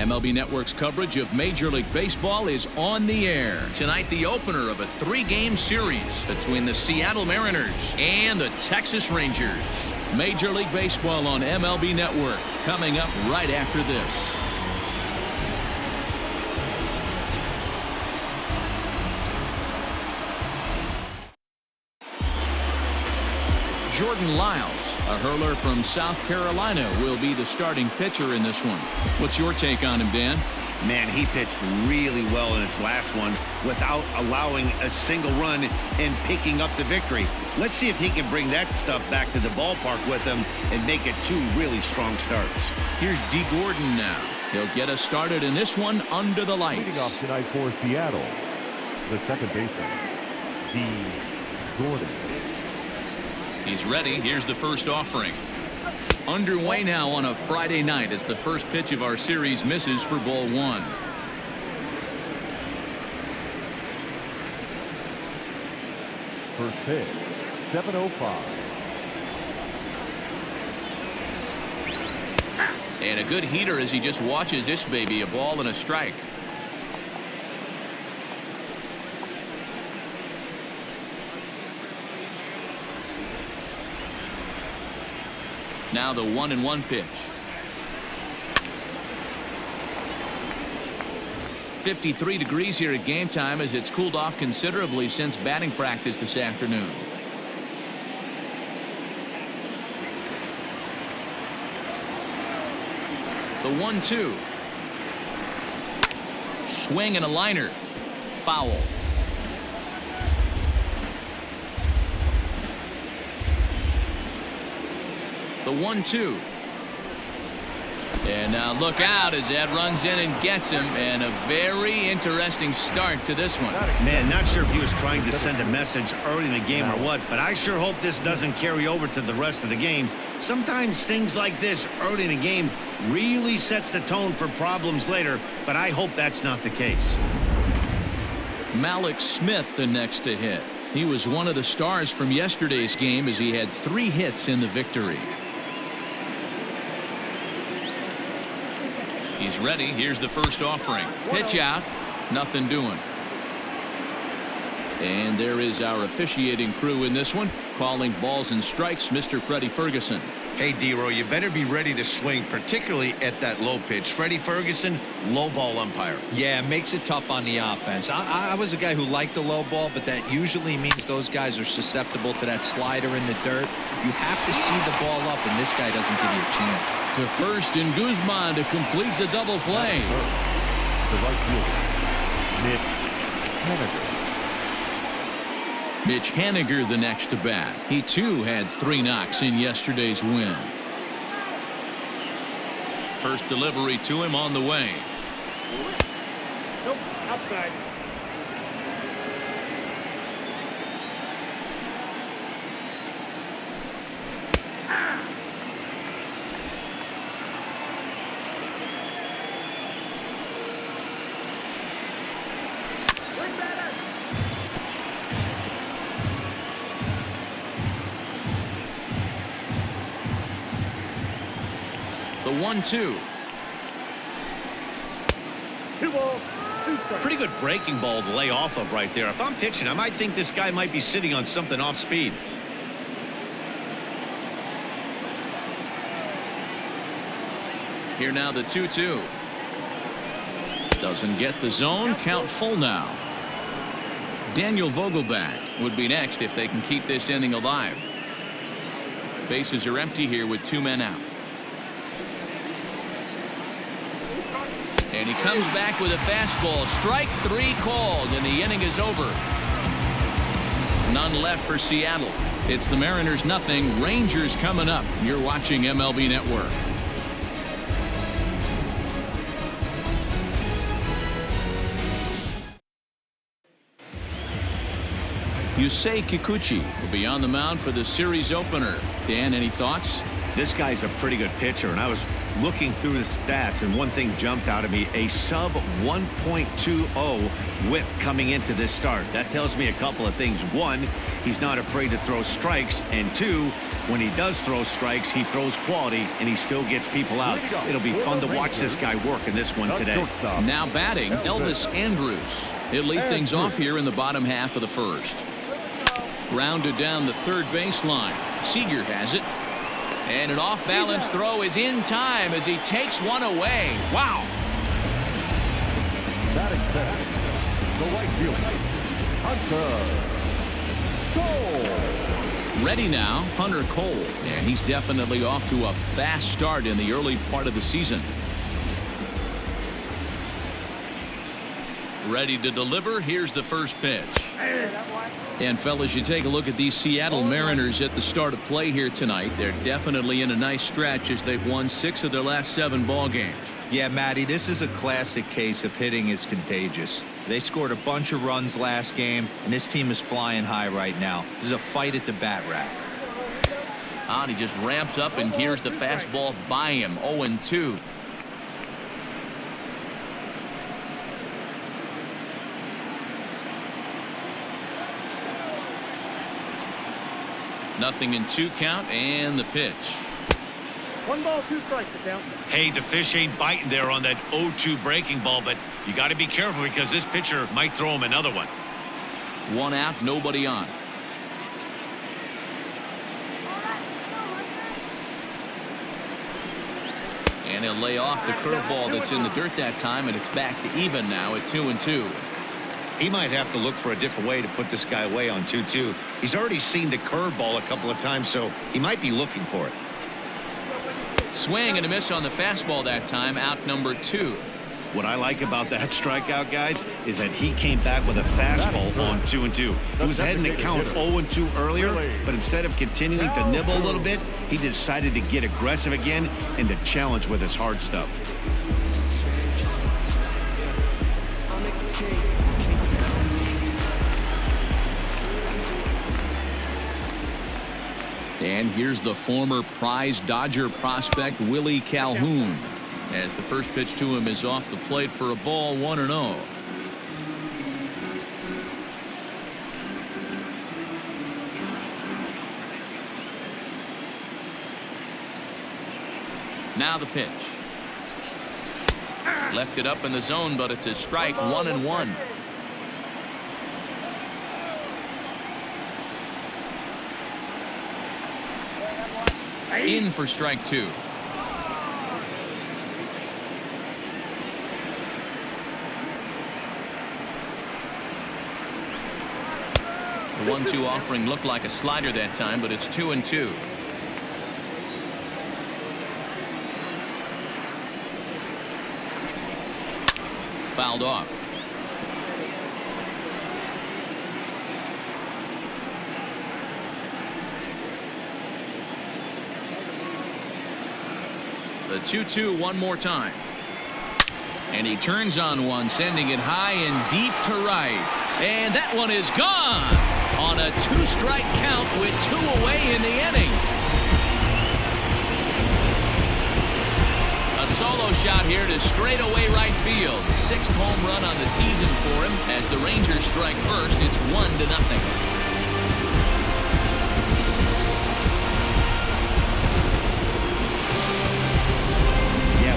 MLB Network's coverage of Major League Baseball is on the air. Tonight, the opener of a 3-game series between the Seattle Mariners and the Texas Rangers. Major League Baseball on MLB Network coming up right after this. Jordan Lyles, a hurler from South Carolina, will be the starting pitcher in this one. What's your take on him, Dan? Man, he pitched really well in his last one without allowing a single run and picking up the victory. Let's see if he can bring that stuff back to the ballpark with him and make it 2 really strong starts. Here's D. Gordon now. He'll get us started in this one under the lights. Leading off tonight for Seattle, the second baseman, D. Gordon. He's ready. Here's the first offering. Underway now on a Friday night as the first pitch of our series misses for ball 1. First pitch, 7:05. And a good heater as he just watches this baby, a ball and a strike. Now the 1-1 pitch. 53 degrees here at game time as it's cooled off considerably since batting practice this afternoon. The 1-2. Swing and a liner. Foul. The 1-2. And now look out as Ed runs in and gets him, and a very interesting start to this one. Man, not sure if he was trying to send a message early in the game or what, but I sure hope this doesn't carry over to the rest of the game. Sometimes things like this early in the game really sets the tone for problems later, but I hope that's not the case. Malik Smith the next to hit. He was one of the stars from yesterday's game as he had 3 hits in the victory. He's ready. Here's the first offering. Pitch out. Nothing doing. And there is our officiating crew in this one, calling balls and strikes, Mr. Freddie Ferguson. Hey, D-Row, you better be ready to swing, particularly at that low pitch. Freddie Ferguson, low ball umpire. Yeah, it makes it tough on the offense. I was a guy who liked the low ball, but that usually means those guys are susceptible to that slider in the dirt. You have to see the ball up, and this guy doesn't give you a chance. To first and Guzman to complete the double play. The right fielder, Mitch Haniger. Mitch Haniger the next to bat. He too had 3 knocks in yesterday's win. First delivery to him on the way. Nope, outside. The 1-2. Pretty good breaking ball to lay off of right there. If I'm pitching, I might think this guy might be sitting on something off speed. Here now the 2-2. Doesn't get the zone. Count full now. Daniel Vogelback would be next if they can keep this inning alive. Bases are empty here with 2 men out. And he comes back with a fastball. Strike 3 called, and the inning is over. None left for Seattle. It's the Mariners nothing. Rangers coming up. You're watching MLB Network. Yusei Kikuchi will be on the mound for the series opener. Dan, any thoughts? This guy's a pretty good pitcher, and I was looking through the stats, and one thing jumped out at me, a sub 1.20 whip coming into this start. That tells me a couple of things. One, he's not afraid to throw strikes, and two, when he does throw strikes, he throws quality, and he still gets people out. It'll be fun to watch this guy work in this one today. Now batting, Elvis Andrus. He'll lead things off here in the bottom half of the first. Grounded down the third baseline. Seager has it. And an off-balance throw is in time as he takes one away. Wow. Batting second, the right fielder, Punter. Cole. Ready now, Hunter Cole. And he's definitely off to a fast start in the early part of the season. Ready to deliver. Here's the first pitch. And fellas, you take a look at these Seattle Mariners at the start of play here tonight. They're definitely in a nice stretch as they've won 6 of their last 7 ball games. Yeah, Matty, this is a classic case of hitting is contagious. They scored a bunch of runs last game, and this team is flying high right now. There's a fight at the bat rack. And he just ramps up and here's the fastball by him. 0-2. Nothing in 2 count, and the pitch. 1 ball, 2 strikes. Down. Hey, the fish ain't biting there on that 0-2 breaking ball, but you got to be careful because this pitcher might throw him another one. 1 out, nobody on. And he'll lay off the curveball that's in the dirt that time, and it's back to even now at 2-2. He might have to look for a different way to put this guy away on 2-2. He's already seen the curveball a couple of times, so he might be looking for it. Swing and a miss on the fastball that time, out number 2. What I like about that strikeout, guys, is that he came back with a fastball on 2-2. He was heading to count 0-2 earlier, but instead of continuing to nibble a little bit, he decided to get aggressive again and to challenge with his hard stuff. And here's the former prize Dodger prospect Willie Calhoun, as the first pitch to him is off the plate for a ball. 1-0. Now the pitch. Left it up in the zone, but it's a strike. 1-1. In for strike 2. The 1-2 offering looked like a slider that time, but it's 2-2. Fouled off. The 2-2 one more time. And he turns on one, sending it high and deep to right. And that one is gone on a 2-strike count with 2 away in the inning. A solo shot here to straightaway right field. 6th home run on the season for him. As the Rangers strike first, it's 1-0.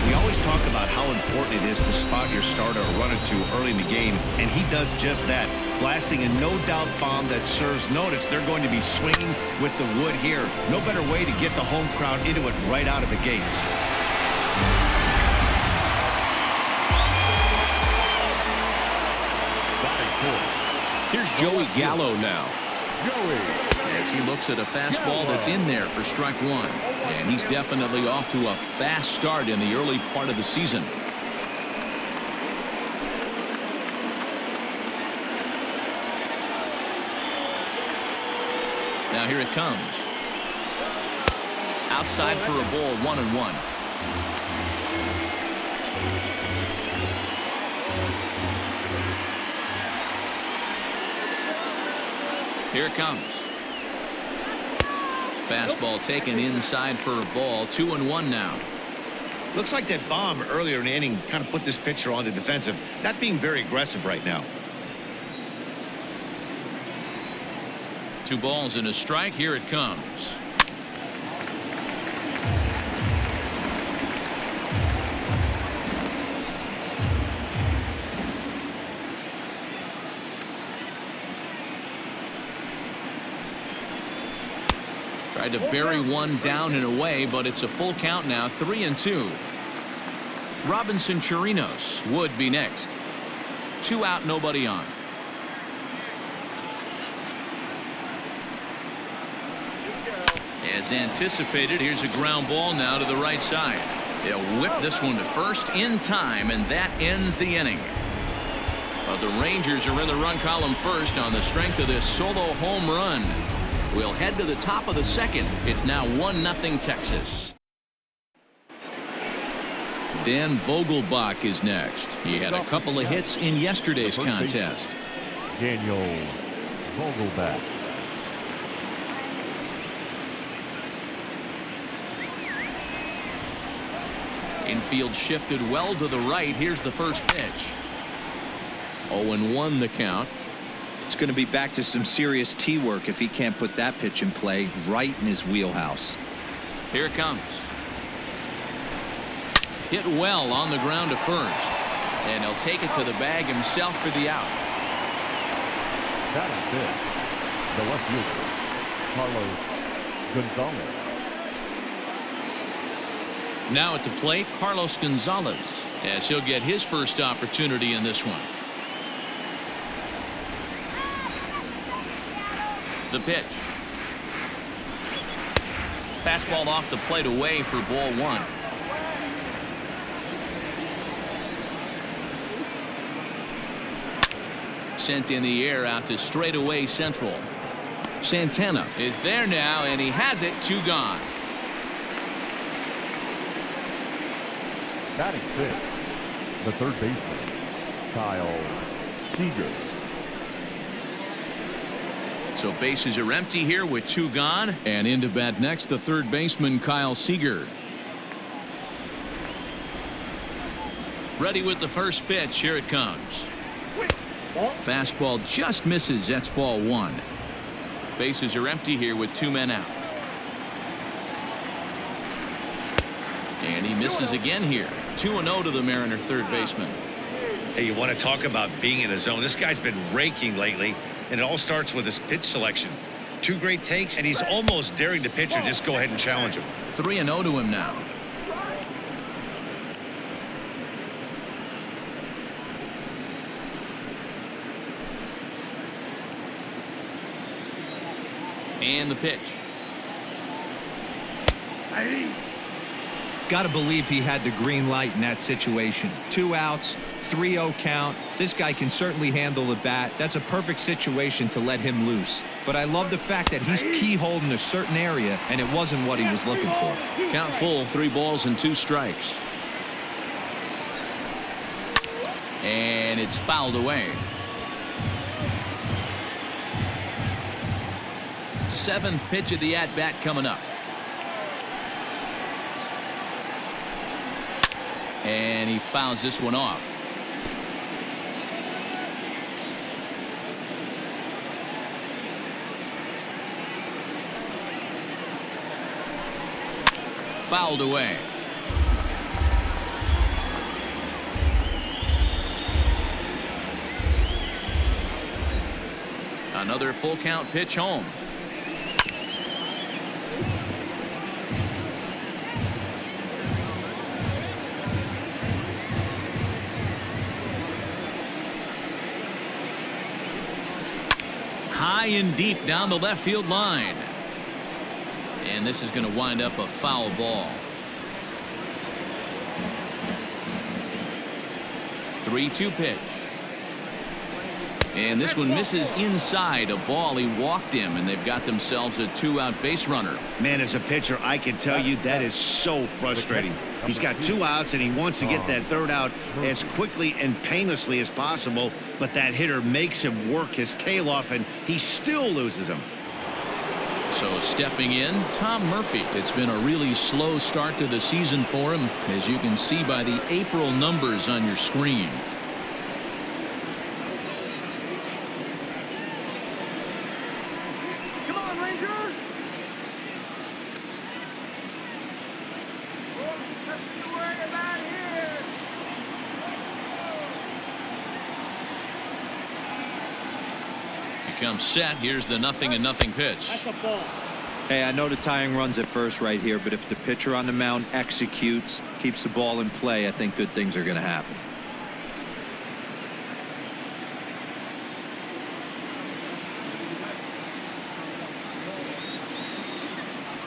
We always talk about how important it is to spot your starter or run or two early in the game, and he does just that, blasting a no-doubt bomb that serves notice. They're going to be swinging with the wood here. No better way to get the home crowd into it right out of the gates. Here's Joey Gallo now. As he looks at a fastball that's in there for strike 1. And he's definitely off to a fast start in the early part of the season. Now here it comes. Outside for a ball. 1-1. Here it comes. Fastball taken inside for a ball. 2-1 now. Looks like that bomb earlier in the inning kind of put this pitcher on the defensive, not being very aggressive right now. 2 balls and a strike. Here it comes. Tried to bury one down and away, but it's a full count now. 3-2. Robinson Chirinos would be next. 2 out, nobody on. As anticipated, here's a ground ball now to the right side. They'll whip this one to first in time, and that ends the inning. But the Rangers are in the run column first on the strength of this solo home run. We'll head to the top of the second. It's now 1-0 Texas. Dan Vogelbach is next. He had a couple of hits in yesterday's contest. Daniel Vogelbach. Infield shifted well to the right. Here's the first pitch. 0-1 the count. It's going to be back to some serious tee work if he can't put that pitch in play right in his wheelhouse. Here it comes. Hit well on the ground to first. And he'll take it to the bag himself for the out. That is it. The left fielder, Carlos Gonzalez. Now at the plate, Carlos Gonzalez, as he'll get his first opportunity in this one. The pitch. Fastball off the plate away for ball 1. Sent in the air out to straightaway central. Santana is there now, and he has it. 2 gone. Batting 6th, the third baseman, Kyle Seager. So bases are empty here with 2 gone, and into bat next the third baseman Kyle Seager. Ready with the first pitch. Here it comes. Fastball just misses. That's ball 1. Bases are empty here with 2 men out. And he misses again here. 2-0 to the Mariner third baseman. Hey, you want to talk about being in a zone? This guy's been raking lately, and it all starts with his pitch selection. 2 great takes, and he's almost daring the pitcher just go ahead and challenge him. 3-0 to him now. And the pitch. Got to believe he had the green light in that situation. 2 outs, 3-0 count. This guy can certainly handle the bat. That's a perfect situation to let him loose. But I love the fact that he's keyholed in a certain area, and it wasn't what he was looking for. Count full, 3 balls and 2 strikes. And it's fouled away. 7th pitch of the at-bat coming up. And he fouls this one off. Fouled away. Another full count pitch home. High and deep down the left field line. And this is going to wind up a foul ball. 3-2 pitch. And this one misses inside. A ball. He walked him, and they've got themselves a 2-out base runner. Man, as a pitcher, I can tell you that is so frustrating. He's got 2 outs, and he wants to get that 3rd out as quickly and painlessly as possible, but that hitter makes him work his tail off, and he still loses him. So stepping in, Tom Murphy. It's been a really slow start to the season for him, as you can see by the April numbers on your screen. Come on, Ranger. Nothing to worry about here. Comes set. Here's the 0-0 pitch. That's a ball. Hey, I know the tying run's at first right here, but if the pitcher on the mound executes, keeps the ball in play, I think good things are going to happen.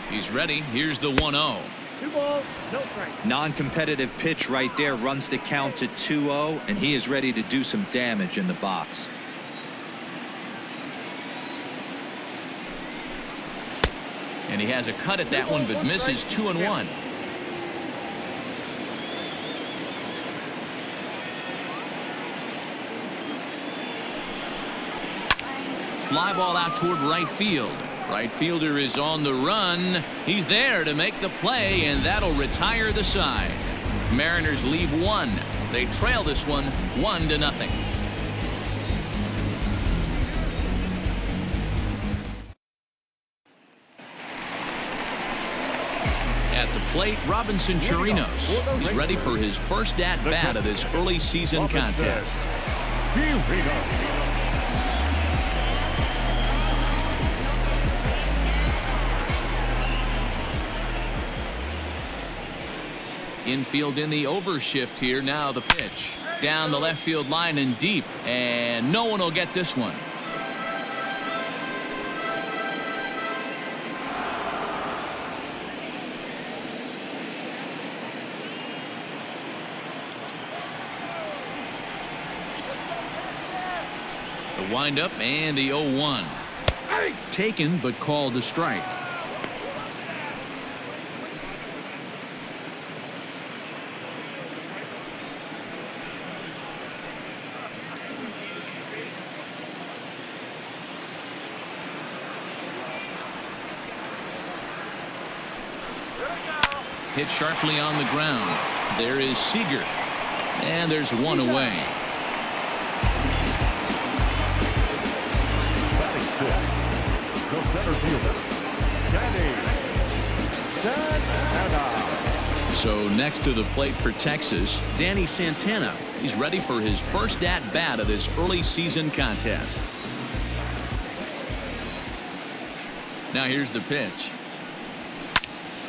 He's ready. Here's the 1-0. 2 balls, no strikes. Non-competitive pitch right there, runs the count to 2-0, and he is ready to do some damage in the box. And he has a cut at that one, but misses 2-1. Fly ball out toward right field. Right fielder is on the run. He's there to make the play, and that'll retire the side. Mariners leave 1. They trail this one 1-0. At the plate, Robinson Chirinos. He's ready for his first at-bat of this early season contest. Infield in the overshift here. Now the pitch. Down the left field line and deep. And no one will get this one. The windup and the 0-1. Taken but called a strike. Hit sharply on the ground. There is Seager. And there's one away. The center fielder, Santana. So next to the plate for Texas, Danny Santana. He's ready for his first at-bat of this early season contest. Now here's the pitch.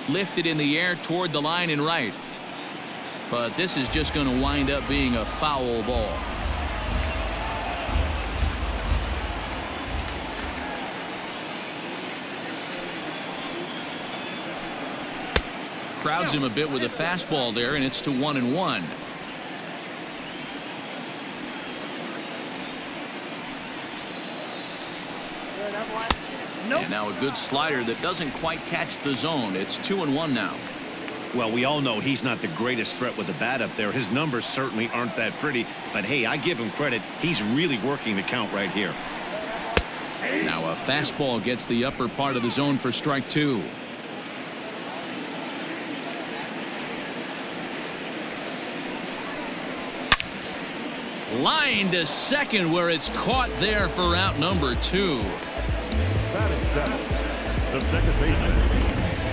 Lifted in the air toward the line and right. But this is just going to wind up being a foul ball. Crowds him a bit with a fastball there, and it's to 1-1. And now a good slider that doesn't quite catch the zone. It's 2-1 now. Well, we all know he's not the greatest threat with the bat up there. His numbers certainly aren't that pretty. But, hey, I give him credit. He's really working the count right here. Now a fastball gets the upper part of the zone for strike 2. Line to second, where it's caught there for out number 2. Batting seventh, the second baseman,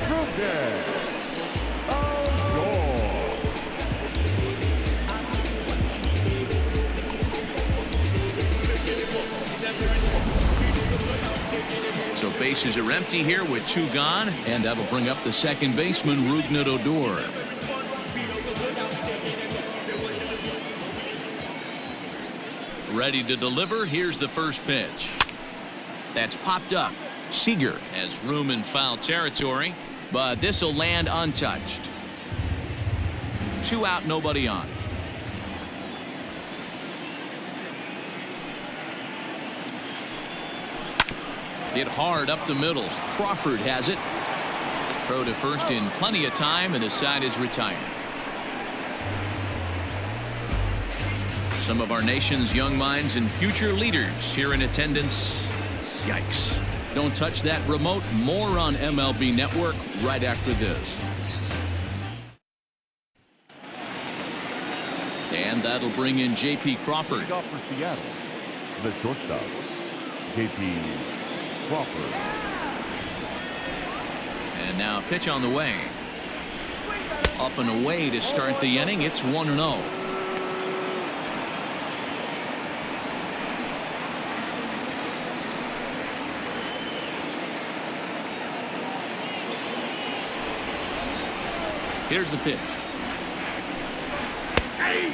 Bullpen. So bases are empty here with 2 gone, and that'll bring up the second baseman, Rougned Odor. Ready to deliver. Here's the first pitch. That's popped up. Seager has room in foul territory, but this will land untouched. 2 out, nobody on. Hit hard up the middle. Crawford has it. Throw to first in plenty of time, and the side is retired. Some of our nation's young minds and future leaders here in attendance. Yikes. Don't touch that remote. More on MLB Network right after this. And that'll bring in J.P. Crawford. Off for Seattle, the shortstop, J.P. Crawford. And now a pitch on the way. Up and away to start the inning. It's 1-0. Here's the pitch.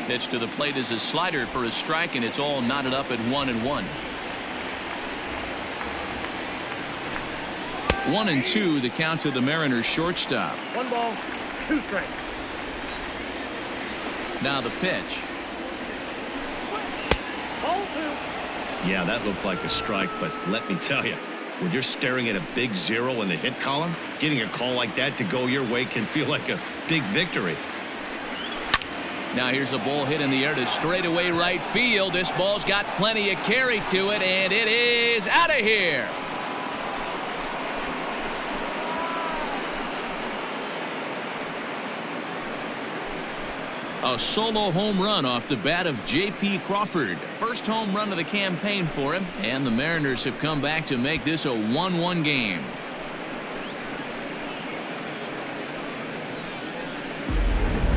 Pitch to the plate is a slider for a strike, and it's all knotted up at 1-1. 1-2, the count to the Mariners shortstop. 1 ball, 2 strikes. Now the pitch. Ball 2. Yeah, that looked like a strike, but let me tell you, when you're staring at a big 0 in the hit column, getting a call like that to go your way can feel like a big victory. Now here's a ball hit in the air to straightaway right field. This ball's got plenty of carry to it, and it is out of here. A solo home run off the bat of J.P. Crawford. First home run of the campaign for him, and the Mariners have come back to make this a 1-1 game.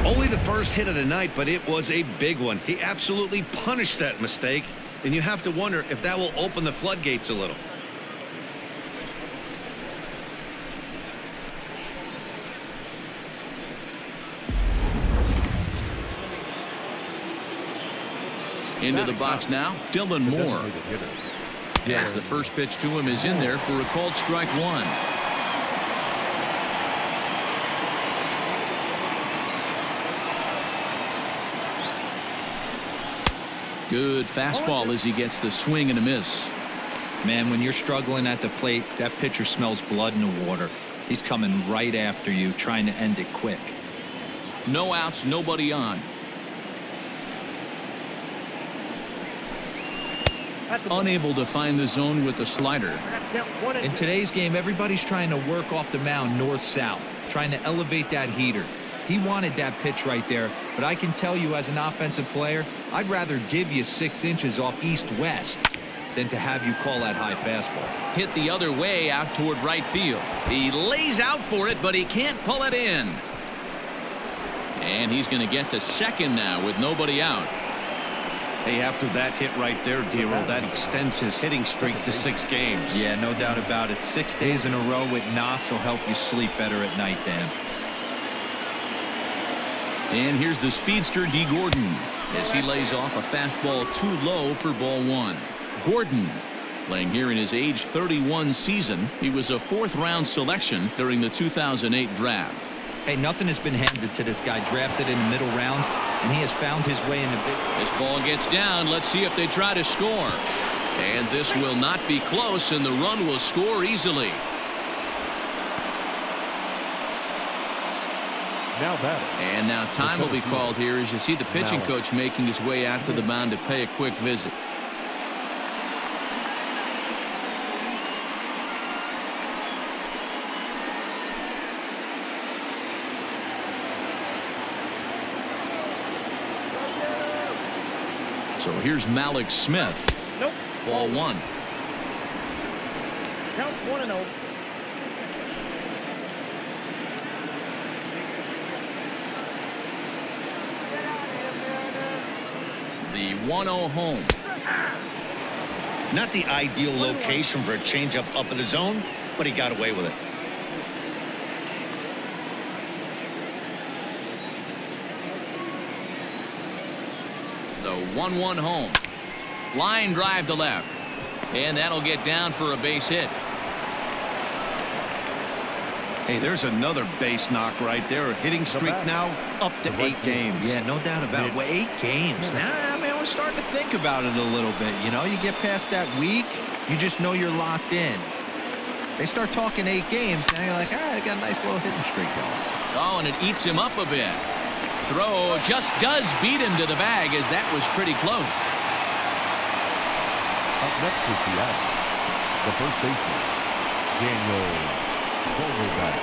Only the first hit of the night, but it was a big one. He absolutely punished that mistake, and you have to wonder if that will open the floodgates a little. Into the box now, Dylan Moore. As the first pitch to him is in there for a called strike 1. Good fastball as he gets the swing and a miss. Man, when you're struggling at the plate, that pitcher smells blood in the water. He's coming right after you, trying to end it quick. No outs, nobody on. Unable to find the zone with the slider. In today's game, everybody's trying to work off the mound north-south, trying to elevate that heater. He wanted that pitch right there, but I can tell you as an offensive player, I'd rather give you 6 inches off east-west than to have you call that high fastball. Hit the other way out toward right field. He lays out for it, but he can't pull it in. And he's going to get to second now with nobody out. Hey, after that hit right there, DeRosa, that extends his hitting streak to 6 games. Yeah, no doubt about it. 6 days in a row with knocks will help you sleep better at night, Dan. And here's the speedster, D. Gordon, as he lays off a fastball too low for ball 1. Gordon, playing here in his age 31 season. He was a 4th-round selection during the 2008 draft. Hey, nothing has been handed to this guy, drafted in the middle rounds, and he has found his way in the big. This ball gets down. Let's see if they try to score. And this will not be close, and the run will score easily. Now batting. And now time will be called here as you see the pitching coach making his way out to the mound to pay a quick visit. So here's Malik Smith. Nope. Ball 1. Count 1-0. The 1-0 home. Not the ideal location for a changeup up in the zone, but he got away with it. The 1-1 home. Line drive to left. And that'll get down for a base hit. Hey, there's another base knock right there. Hitting streak now up to 8 games. Yeah, no doubt about it. Well, 8 games. Nah, man, we're starting to think about it a little bit. You know, you get past that week, you just know you're locked in. They start talking 8 games, now you're like, all right, I got a nice little hitting streak going. Oh, and it eats him up a bit. Throw just does beat him to the bag, as that was pretty close. Up next for Seattle, the first baseman, Daniel Vogelbach.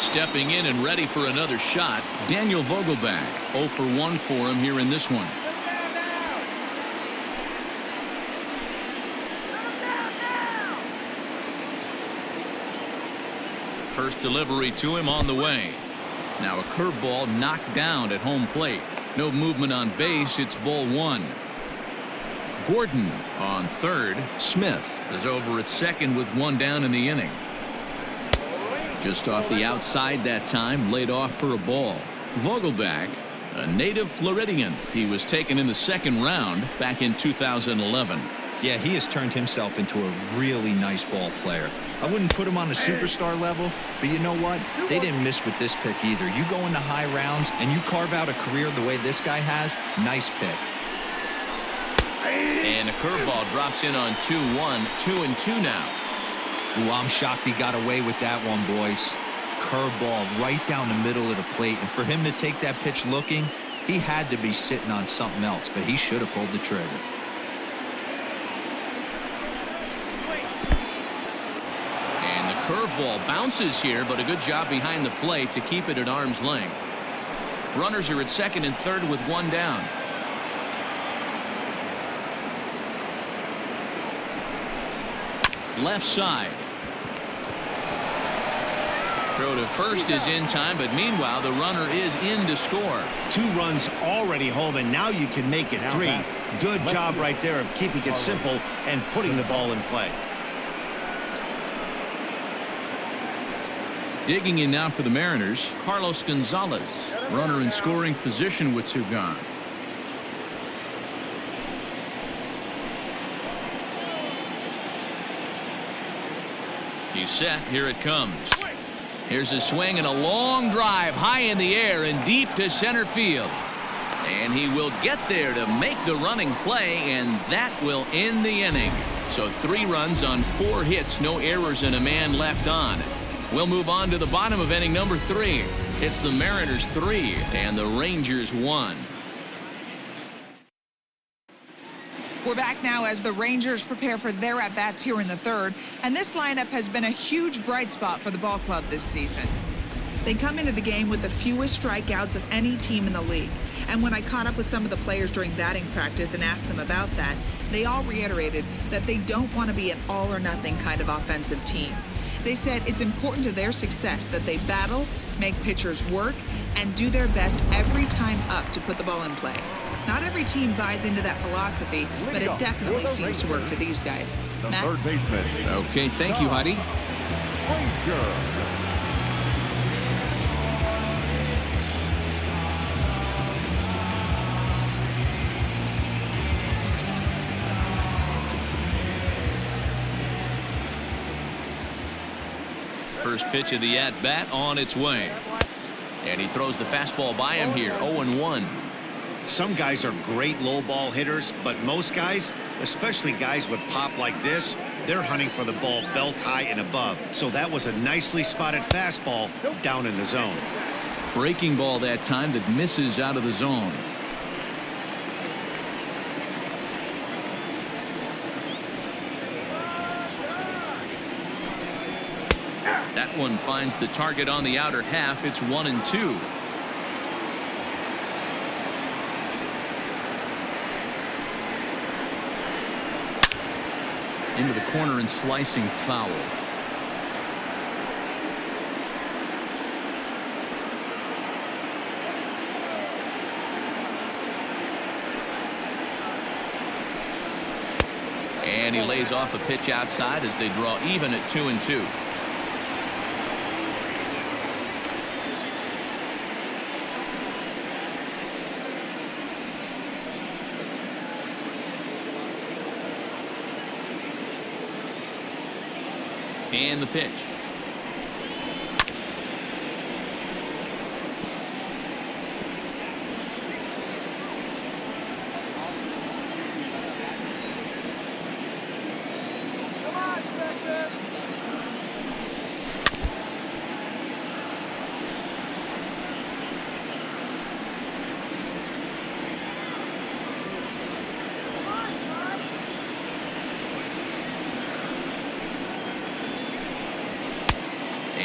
Stepping in and ready for another shot, Daniel Vogelbach. 0 for 1 for him here in this one. First delivery to him on the way. Now a curveball knocked down at home plate. No movement on base. It's ball 1. Gordon on third. Smith is over at second with 1 down in the inning. Just off the outside that time, laid off for a ball. Vogelbach, a native Floridian. He was taken in the second round back in 2011. Yeah, he has turned himself into a really nice ball player. I wouldn't put him on a superstar level, but you know what? They didn't miss with this pick either. You go into high rounds and you carve out a career the way this guy has, nice pick. And a curveball drops in on 2-1, 2-2 now. Ooh, I'm shocked he got away with that one, boys. Curveball right down the middle of the plate, and for him to take that pitch looking, he had to be sitting on something else, but he should have pulled the trigger. Curveball bounces here, but a good job behind the plate to keep it at arm's length. Runners are at second and third with 1 down. Left side. Throw to first is in time, but meanwhile the runner is in to score. 2 runs already home, and now you can make it 3. Good job right there of keeping it simple and putting the ball in play. Digging in now for the Mariners, Carlos Gonzalez. Runner in scoring position with 2 gone. He's set. Here it comes. Here's a swing and a long drive high in the air and deep to center field. And he will get there to make the running play, and that will end the inning. So 3 runs on 4 hits, no errors, and a man left on. We'll move on to the bottom of inning number 3. It's the Mariners 3 and the Rangers 1. We're back now as the Rangers prepare for their at-bats here in the 3rd, and this lineup has been a huge bright spot for the ball club this season. They come into the game with the fewest strikeouts of any team in the league, and when I caught up with some of the players during batting practice and asked them about that, they all reiterated that they don't want to be an all-or-nothing kind of offensive team. They said it's important to their success that they battle, make pitchers work, and do their best every time up to put the ball in play. Not every team buys into that philosophy, but it definitely seems to work for these guys. The Matt? third baseman. Okay, thank you, Heidi. Frazier. First pitch of the at-bat on its way. And he throws the fastball by him here, 0-1. Some guys are great low ball hitters, but most guys, especially guys with pop like this, they're hunting for the ball belt high and above. So that was a nicely spotted fastball down in the zone. Breaking ball that time that misses out of the zone. That one finds the target on the outer half. It's 1-2. Into the corner and slicing foul. And he lays off a pitch outside as they draw even at 2-2. And the pitch.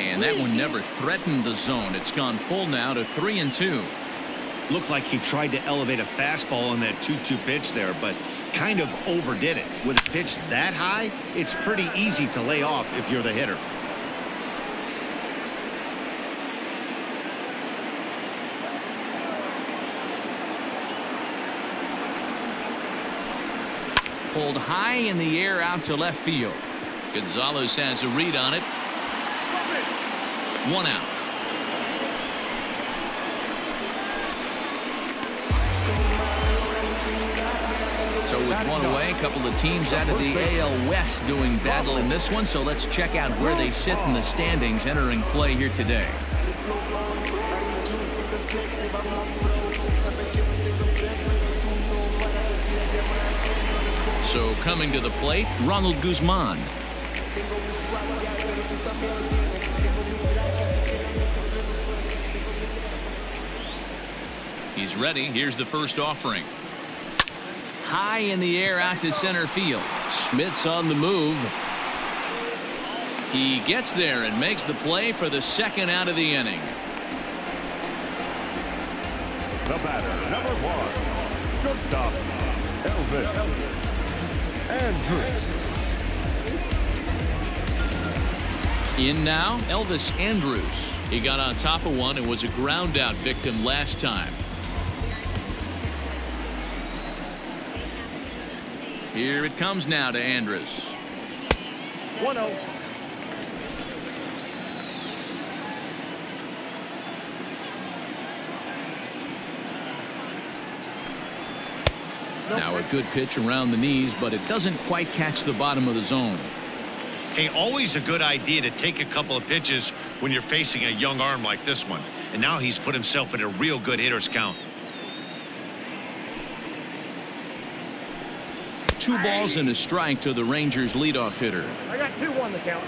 And that one never threatened the zone. It's gone full now to 3-2. Looked like he tried to elevate a fastball on that 2-2 pitch there, but kind of overdid it. With a pitch that high, it's pretty easy to lay off if you're the hitter. Pulled high in the air out to left field. Gonzalez has a read on it. 1 out. So with 1 away, a couple of teams out of the AL West doing battle in this one. So let's check out where they sit in the standings entering play here today. So coming to the plate, Ronald Guzman. He's ready. Here's the first offering. High in the air out to center field. Smith's on the move. He gets there and makes the play for the second out of the inning. The batter, number 1, shortstop, Elvis Andrus. In now, Elvis Andrus. He got on top of one and was a ground out victim last time. Here it comes now to Andrus. 1-0. Now a good pitch around the knees, but it doesn't quite catch the bottom of the zone. Hey, always a good idea to take a couple of pitches when you're facing a young arm like this one. And now he's put himself in a real good hitter's count. 2 balls and a strike to the Rangers leadoff hitter. I got 2-1 the count.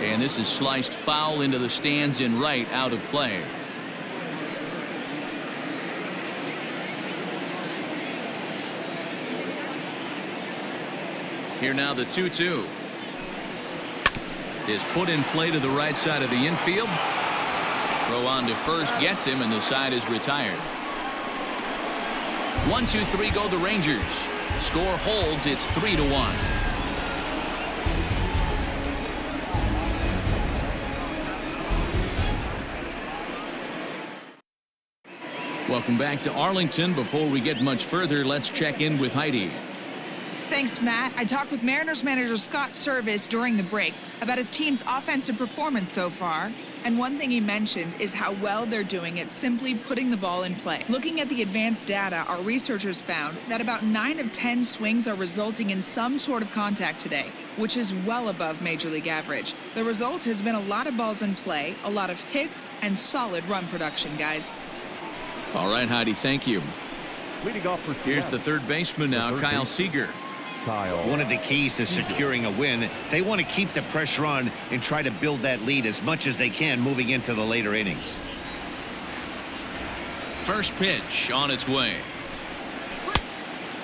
And this is sliced foul into the stands in right, out of play. Here now the 2-2 is put in play to the right side of the infield. Throw on to first gets him, and the side is retired. 1-2-3 go the Rangers. Score holds. It's 3-1. Welcome back to Arlington. Before we get much further, let's check in with Heidi. Thanks, Matt. I talked with Mariners manager Scott Service during the break about his team's offensive performance so far. And one thing he mentioned is how well they're doing at simply putting the ball in play. Looking at the advanced data, our researchers found that about 9 of 10 swings are resulting in some sort of contact today, which is well above Major League average. The result has been a lot of balls in play, a lot of hits, and solid run production, guys. All right, Heidi, thank you. Leading off for Here's Seattle, the third baseman now, Kyle Seager. One of the keys to securing a win, they want to keep the pressure on and try to build that lead as much as they can moving into the later innings. First pitch on its way.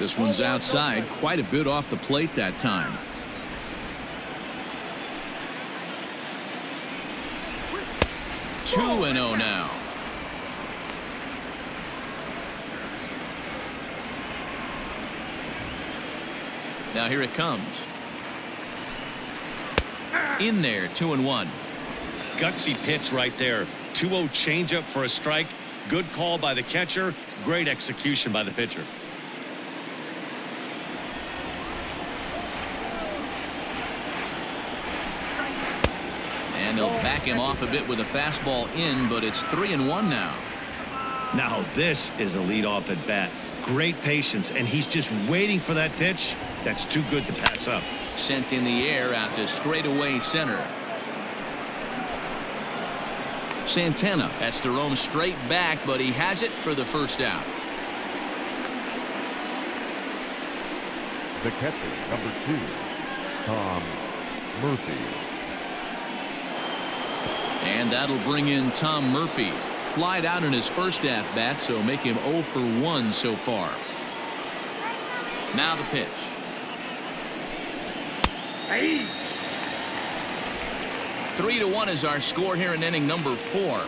This one's outside, quite a bit off the plate that time. Two 2-0 now. Now here it comes. In there, 2-1. Gutsy pitch right there. 2-0 changeup for a strike. Good call by the catcher. Great execution by the pitcher. And they'll back him off a bit with a fastball in, but it's 3-1 now. Now this is a leadoff at bat. Great patience, and he's just waiting for that pitch. That's too good to pass up. Sent in the air out to straightaway center. Santana has to roam straight back, but he has it for the first out. The catcher, number 2, Tom Murphy. And that'll bring in Tom Murphy. Flied out in his first at-bat, so make him 0 for 1 so far. Now the pitch. 3-1 is our score here in inning number 4.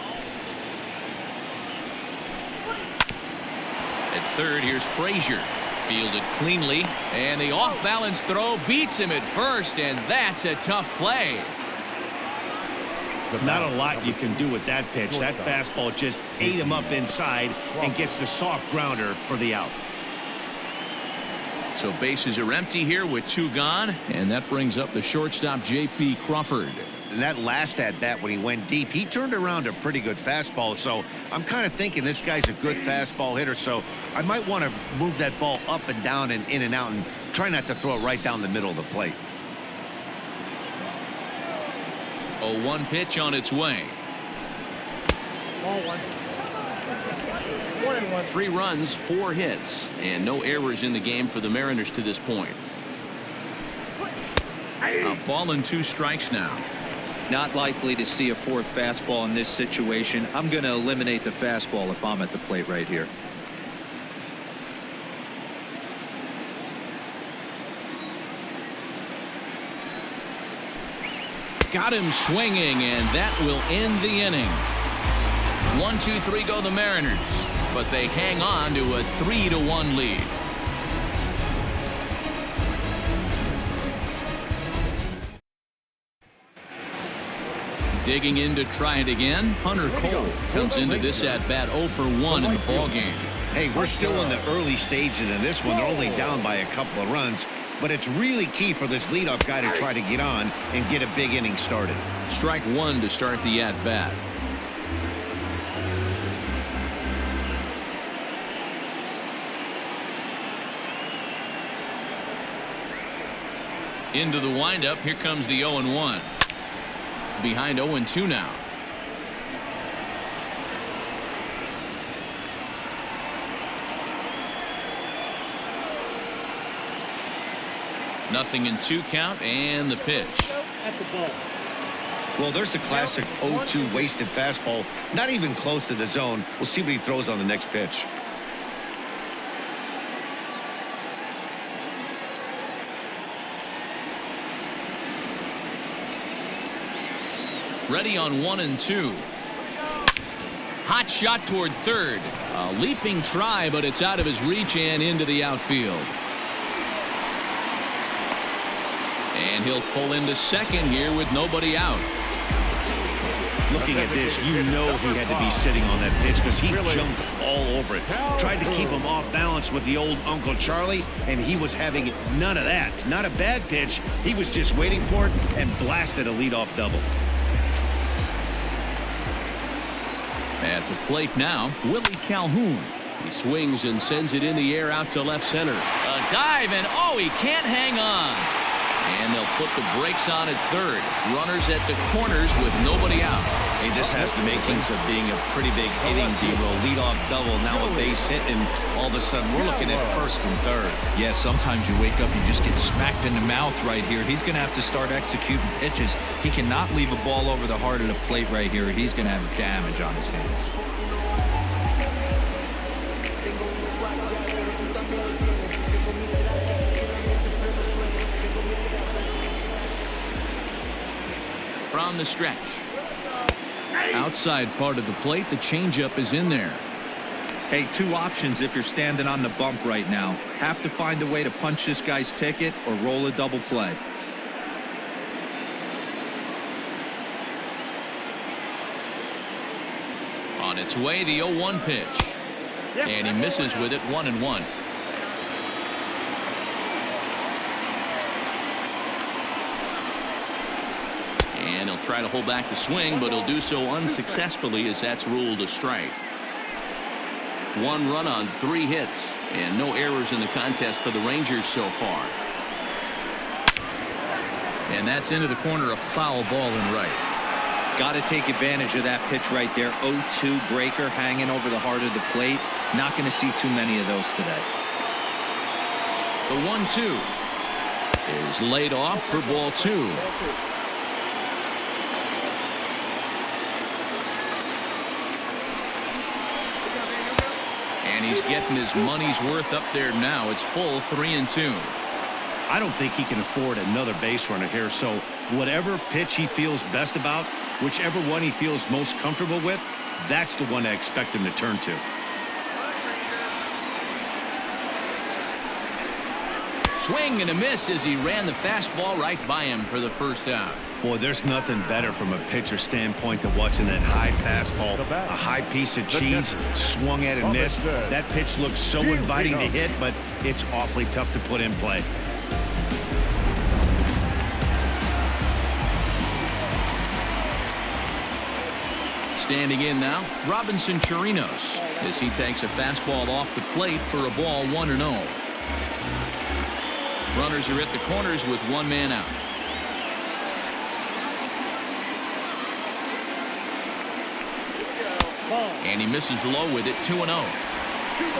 At third, here's Frazier. Fielded cleanly, and the off-balance throw beats him at first, and that's a tough play. Not a lot you can do with that pitch. That fastball just ate him up inside and gets the soft grounder for the out. So bases are empty here with 2 gone, and that brings up the shortstop, J.P. Crawford. And that last at-bat when he went deep, he turned around a pretty good fastball. So I'm kind of thinking this guy's a good fastball hitter. So I might want to move that ball up and down and in and out and try not to throw it right down the middle of the plate. 0-1 pitch on its way. Ball 1. 1-1. 3 runs, 4 hits, and no errors in the game for the Mariners to this point. A ball and 2 strikes now. Not likely to see a 4th fastball in this situation. I'm going to eliminate the fastball if I'm at the plate right here. Got him swinging, and that will end the inning. 1-2-3 go the Mariners, but they hang on to a 3-1 lead. Digging in to try it again, Punter comes into this at-bat 0 for 1 in the ballgame. Hey, we're still in the early stages of this one. They're only down by a couple of runs, but it's really key for this leadoff guy to try to get on and get a big inning started. Strike 1 to start the at-bat. Into the windup, here comes the 0-1. Behind 0-2 now. Nothing in 2 count, and the pitch. At the ball. Well, there's the classic 0-2 wasted fastball. Not even close to the zone. We'll see what he throws on the next pitch. Ready on 1 and 2. Hot shot toward third. A leaping try, but it's out of his reach and into the outfield. And he'll pull into second here with nobody out. Looking at this, you know he had to be sitting on that pitch because he jumped all over it. Tried to keep him off balance with the old Uncle Charlie, and he was having none of that. Not a bad pitch. He was just waiting for it and blasted a leadoff double. At the plate now, Willie Calhoun. He swings and sends it in the air out to left center. A dive, and oh, he can't hang on. And they'll put the brakes on at third. Runners at the corners with nobody out. Hey, this has the makings of being a pretty big inning, D-roll. Leadoff double, now a base hit, and all of a sudden we're looking at first and third. Yeah, sometimes you wake up, you just get smacked in the mouth right here. He's going to have to start executing pitches. He cannot leave a ball over the heart of the plate right here. He's going to have damage on his hands. From the stretch. Outside part of the plate, the changeup is in there. Hey, 2 options if you're standing on the bump right now. Have to find a way to punch this guy's ticket or roll a double play. On its way, the 0-1 pitch. And he misses with it, 1-1. And he'll try to hold back the swing, but he'll do so unsuccessfully as that's ruled a strike. 1 run on 3 hits, and no errors in the contest for the Rangers so far. And that's into the corner, a foul ball in right. Got to take advantage of that pitch right there. 0-2 breaker hanging over the heart of the plate. Not going to see too many of those today. The 1-2 is laid off for ball 2. And And he's getting his money's worth up there now. It's full 3-2. I don't think he can afford another base runner here, so whatever pitch he feels best about, whichever one he feels most comfortable with, that's the one I expect him to turn to. Swing and a miss as he ran the fastball right by him for the first out. Boy, there's nothing better from a pitcher standpoint than watching that high fastball, a high piece of cheese, swung at and missed. That pitch looks so inviting to hit, but it's awfully tough to put in play. Standing in now, Robinson Chirinos, as he takes a fastball off the plate for a ball 1-0. Runners are at the corners with one man out. And he misses low with it, 2-0.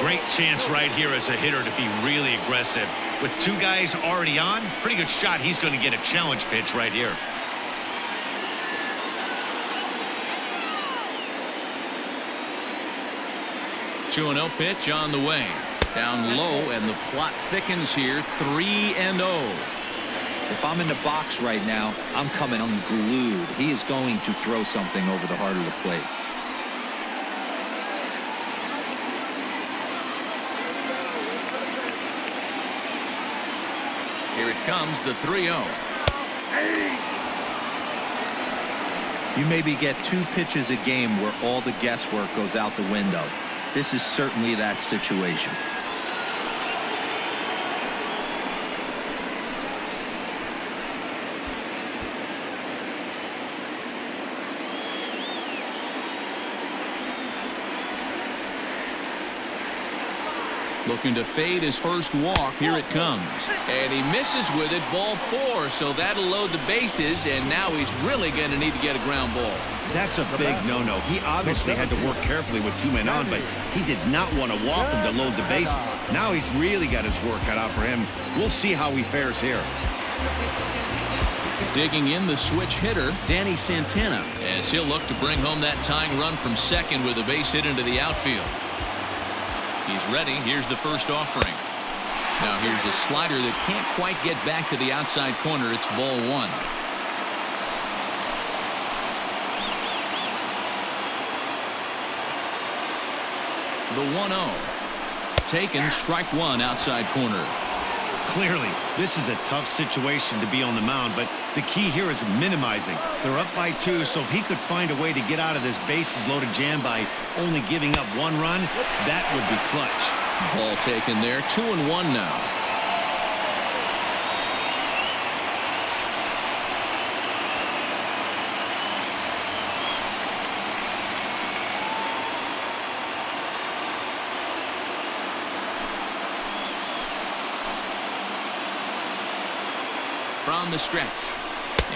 Great chance right here as a hitter to be really aggressive. With two guys already on, pretty good shot he's going to get a challenge pitch right here. Two 2-0 pitch on the way. Down low, and the plot thickens here, 3-0. If I'm in the box right now, I'm coming unglued. He is going to throw something over the heart of the plate. Here it comes, the 3-0. You maybe get two pitches a game where all the guesswork goes out the window. This is certainly that situation. Looking to fade his first walk. Here it comes. And he misses with it, ball 4. So that'll load the bases, and now he's really going to need to get a ground ball. That's a big no-no. He obviously had to work carefully with two men on, but he did not want to walk him to load the bases. Now he's really got his work cut out for him. We'll see how he fares here. Digging in the switch hitter, Danny Santana, as he'll look to bring home that tying run from second with a base hit into the outfield. He's ready. Here's the first offering. Now here's a slider that can't quite get back to the outside corner. It's ball 1. The 1-0. Taken, strike 1 outside corner. Clearly, this is a tough situation to be on the mound, but the key here is minimizing. They're up by 2, so if he could find a way to get out of this bases-loaded jam by only giving up 1 run, that would be clutch. Ball taken there, 2-1 now. From the stretch.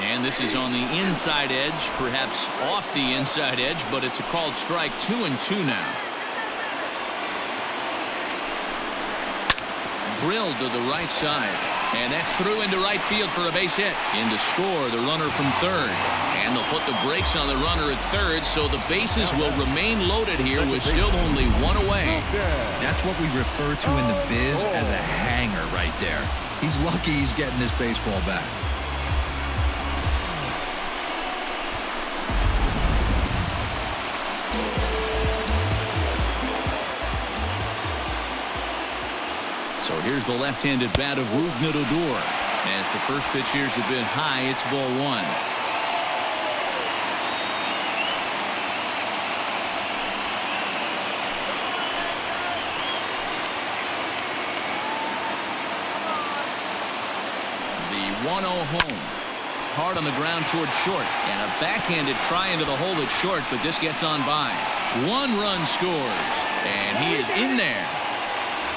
And this is on the inside edge, perhaps off the inside edge, but it's a called strike. 2-2 now. Drilled to the right side. And that's through into right field for a base hit. In to score the runner from third. And they'll put the brakes on the runner at third, so the bases will remain loaded here with still only 1 away. That's what we refer to in the biz as a hanger right there. He's lucky he's getting this baseball back. So here's the left-handed bat of Rougned Odor. As the first pitch here's a bit high, it's ball 1. The 1-0 home. Hard on the ground towards short. And a backhanded try into the hole at short, but this gets on by. 1 run scores. And he is in there.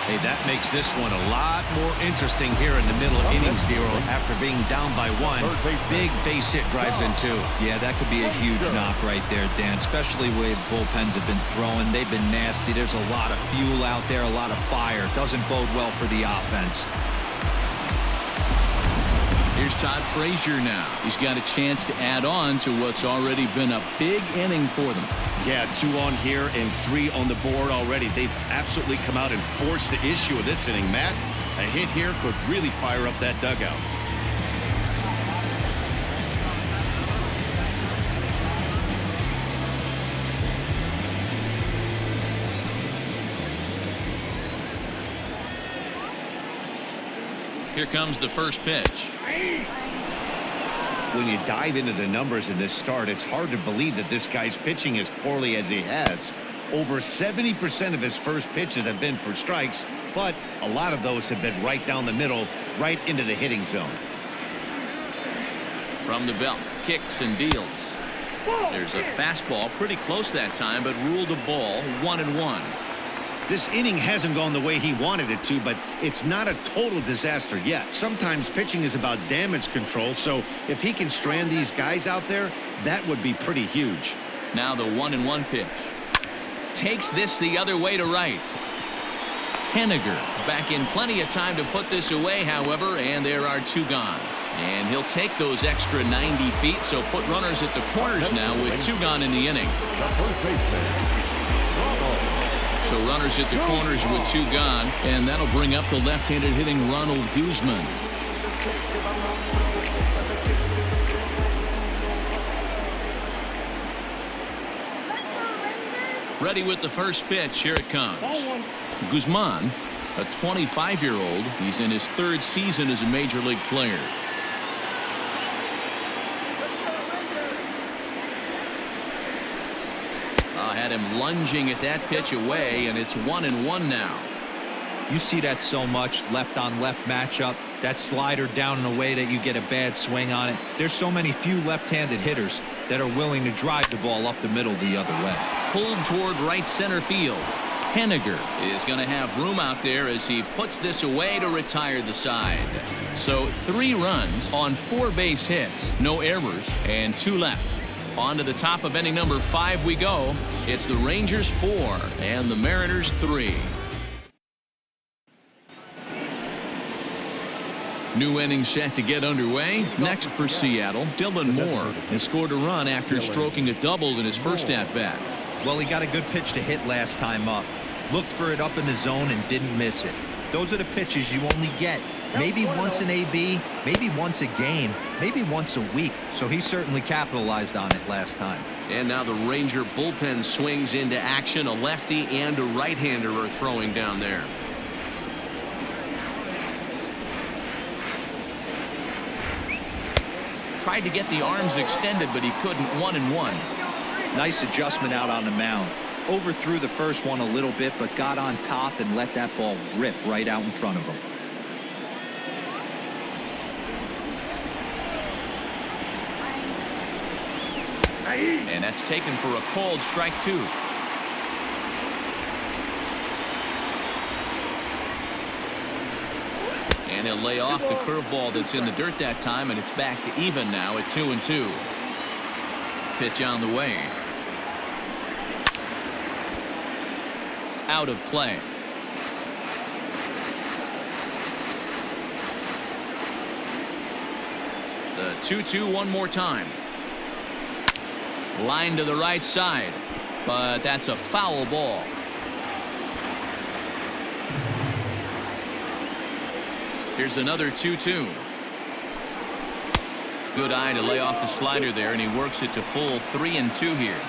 Hey, that makes this one a lot more interesting here in the middle innings, Dero. After being down by 1, big base hit drives in 2. Yeah, that could be a huge knock right there, Dan, especially the way the bullpens have been throwing. They've been nasty. There's a lot of fuel out there, a lot of fire. Doesn't bode well for the offense. Here's Todd Frazier now. He's got a chance to add on to what's already been a big inning for them. Yeah, 2 on here and 3 on the board already. They've absolutely come out and forced the issue of this inning. Matt, a hit here could really fire up that dugout. Here comes the first pitch. When you dive into the numbers in this start, it's hard to believe that this guy's pitching as poorly as he has. Over 70% of his first pitches have been for strikes, but a lot of those have been right down the middle, right into the hitting zone. From the belt, kicks and deals. There's a fastball pretty close that time, but ruled a ball, 1-1. This inning hasn't gone the way he wanted it to, but it's not a total disaster yet. Sometimes pitching is about damage control, so if he can strand these guys out there, that would be pretty huge. Now the 1-1 pitch. Takes this the other way to right. Henniger is back in plenty of time to put this away, however, and there are 2 gone. And he'll take those extra 90 feet, so put runners at the corners now with 2 gone in the inning. So runners at the corners with 2 gone, and that'll bring up the left-handed hitting Ronald Guzman. Ready with the first pitch. Here it comes. Guzman, a 25-year-old. He's in his 3rd season as a major league player. Had him lunging at that pitch away, and it's 1-1 now. You see that so much, left-on-left matchup. That slider down and away that you get a bad swing on it. There's so many few left-handed hitters that are willing to drive the ball up the middle the other way. Pulled toward right center field. Henniger is going to have room out there as he puts this away to retire the side. So 3 runs on 4 base hits, no errors, and 2 left. On to the top of inning number 5 we go. It's the Rangers 4 and the Mariners 3. New inning set to get underway. Next for Seattle, Dylan Moore has scored a run after stroking a double in his first at-bat. Well, he got a good pitch to hit last time up. Looked for it up in the zone and didn't miss it. Those are the pitches you only get maybe once an AB, maybe once a game, maybe once a week. So he certainly capitalized on it last time. And now the Ranger bullpen swings into action. A lefty and a right-hander are throwing down there. Tried to get the arms extended, but he couldn't. 1-1. Nice adjustment out on the mound. Overthrew the first one a little bit, but got on top and let that ball rip right out in front of him. And that's taken for a called strike 2. And he'll lay off the curveball that's in the dirt that time, and it's back to even now at 2-2. Pitch on the way. Out of play. The 2-2 one more time. Line to the right side, but that's a foul ball. Here's another 2-2. Good eye to lay off the slider there, and he works it to full 3-2 here.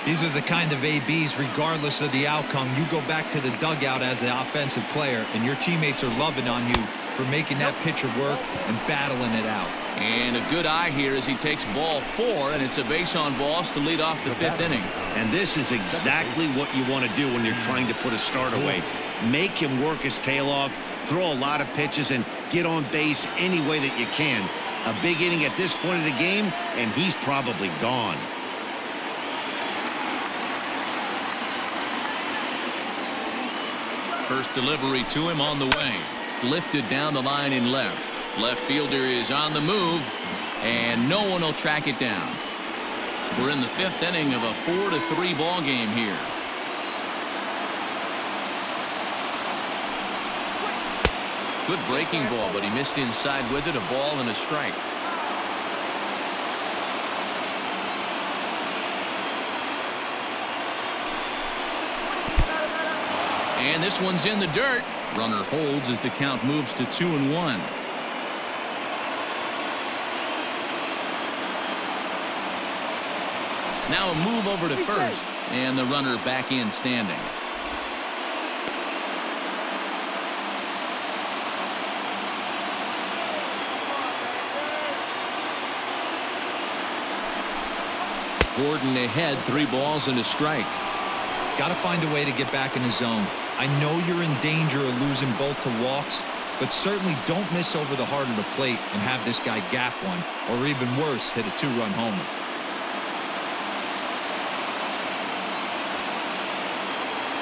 These are the kind of ABs, regardless of the outcome, you go back to the dugout as an offensive player, and your teammates are loving on you for making that pitcher work and battling it out. And a good eye here as he takes ball 4, and it's a base on balls to lead off the 5th inning. And this is exactly what you want to do when you're trying to put a start away. Make him work his tail off, throw a lot of pitches, and get on base any way that you can. A big inning at this point of the game, and he's probably gone. First delivery to him on the way. Lifted down the line in left. Left fielder is on the move, and no one will track it down. We're in the 5th inning of a 4-3 ball game here. Good breaking ball, but he missed inside with it. A ball and a strike. And this one's in the dirt. Runner holds as the count moves to 2-1. Now a move over to first, and the runner back in standing. Gordon ahead, 3 balls and a strike. Got to find a way to get back in the zone. I know you're in danger of losing both to walks, but certainly don't miss over the heart of the plate and have this guy gap one, or even worse, hit a 2-run homer.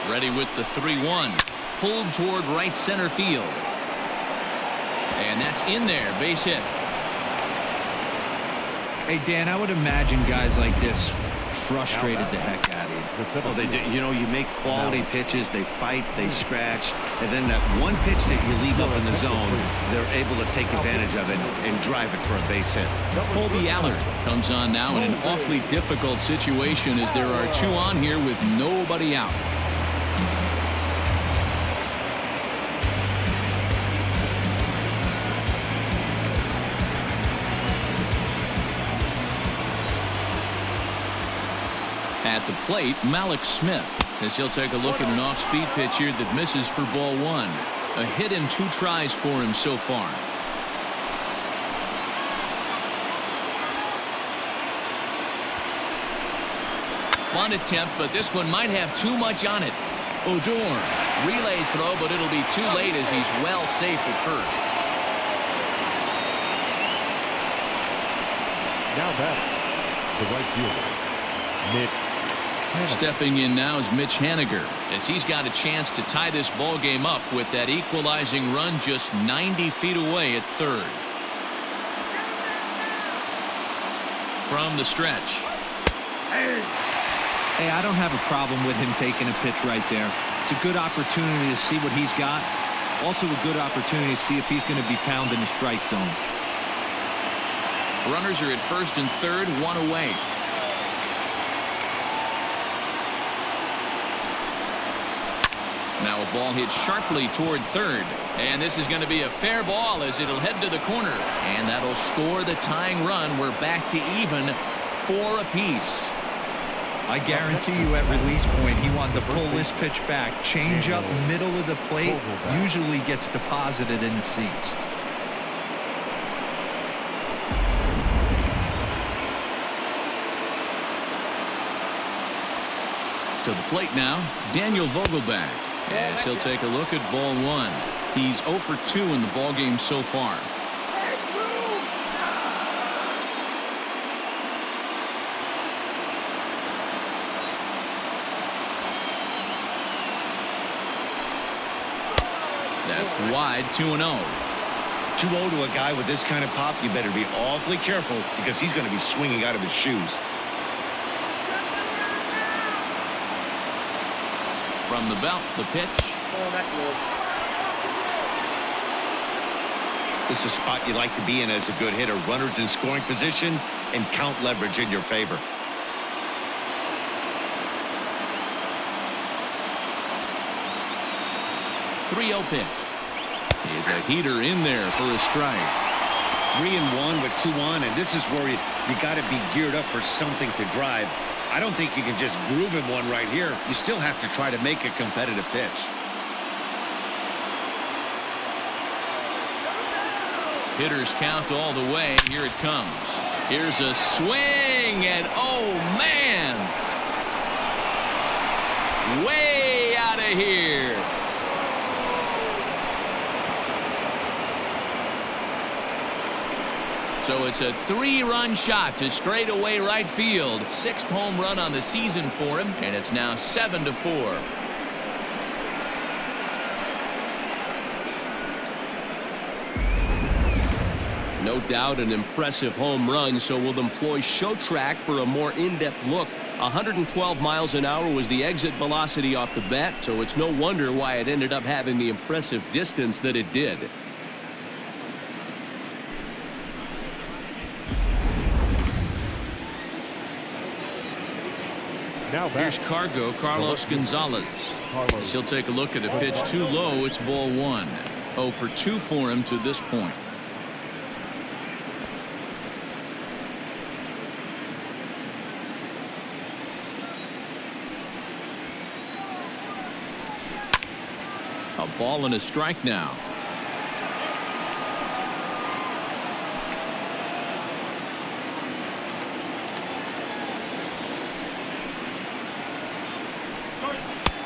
Ready with the 3-1. Pulled toward right center field. And that's in there. Base hit. Hey, Dan, I would imagine guys like this frustrated the heck out of you. Well, they do. You know, you make quality pitches, they fight, they scratch, and then that one pitch that you leave up in the zone, they're able to take advantage of it and drive it for a base hit. Colby Allard comes on now in an awfully difficult situation as there are 2 on here with nobody out. At the plate, Malik Smith, as he'll take a look at an off-speed pitch here that misses for ball 1. A hit in 2 tries for him so far. Bunt attempt, but this one might have too much on it. Odor, relay throw, but it'll be too late as he's well safe at first. Now back, the right fielder, Mitch. Stepping in now is Mitch Haniger, as he's got a chance to tie this ball game up with that equalizing run just 90 feet away at third. From the stretch. Hey, I don't have a problem with him taking a pitch right there. It's a good opportunity to see what he's got. Also a good opportunity to see if he's going to be pounding the strike zone. Runners are at first and third, 1 away. Now a ball hit sharply toward third, and this is going to be a fair ball as it'll head to the corner, and that'll score the tying run. We're back to even, 4 apiece. I guarantee you at release point he wanted to pull this pitch back. Change up middle of the plate usually gets deposited in the seats. To the plate now, Daniel Vogelbach, as he'll take a look at ball 1. He's 0 for 2 in the ball game so far. That's wide, 2-0. 2-0 to a guy with this kind of pop, you better be awfully careful because he's going to be swinging out of his shoes. From the belt, the pitch. This is a spot you like to be in as a good hitter. Runners in scoring position and count leverage in your favor. .30 pitch. Is a heater in there for a strike. 3-1 with 2 on, and this is where you got to be geared up for something to drive. I don't think you can just groove him one right here. You still have to try to make a competitive pitch. Hitters count all the way. Here it comes. Here's a swing, and oh man, way out of here. So it's a 3-run shot to straightaway right field. 6th home run on the season for him, and it's now 7-4. No doubt an impressive home run, so we'll employ Show Track for a more in-depth look. 112 miles an hour was the exit velocity off the bat, so it's no wonder why it ended up having the impressive distance that it did. Now back. Here's Carlos Gonzalez. As he'll take a look at a pitch too low. It's ball 1. 0 for 2 for him to this point. A ball and a strike now.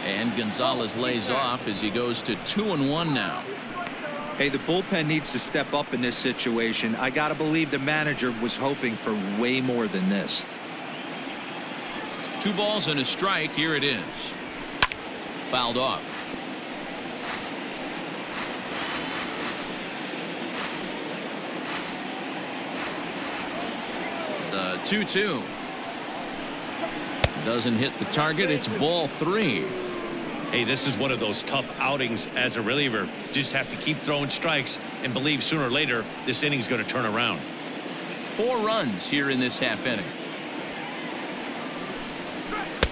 And Gonzalez lays off as he goes to 2-1 now. Hey, the bullpen needs to step up in this situation. I gotta believe the manager was hoping for way more than this. 2 balls and a strike. Here it is. Fouled off. The 2-2. Doesn't hit the target. It's ball 3. Hey, this is one of those tough outings as a reliever. Just have to keep throwing strikes and believe sooner or later this inning's going to turn around. 4 runs here in this half inning.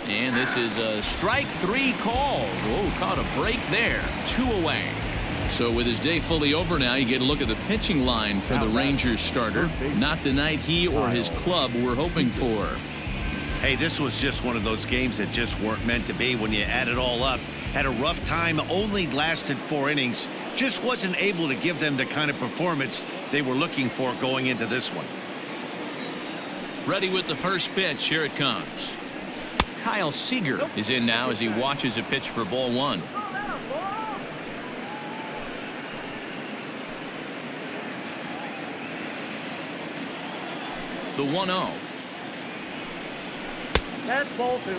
And this is a strike 3 call. Oh, caught a break there. 2 away. So with his day fully over now, you get a look at the pitching line for the Rangers starter. Not the night he or his club were hoping for. Hey, this was just one of those games that just weren't meant to be when you add it all up. Had a rough time, only lasted 4 innings. Just wasn't able to give them the kind of performance they were looking for going into this one. Ready with the first pitch. Here it comes. Kyle Seager is in now as he watches a pitch for ball 1. The 1-0. That's ball 2.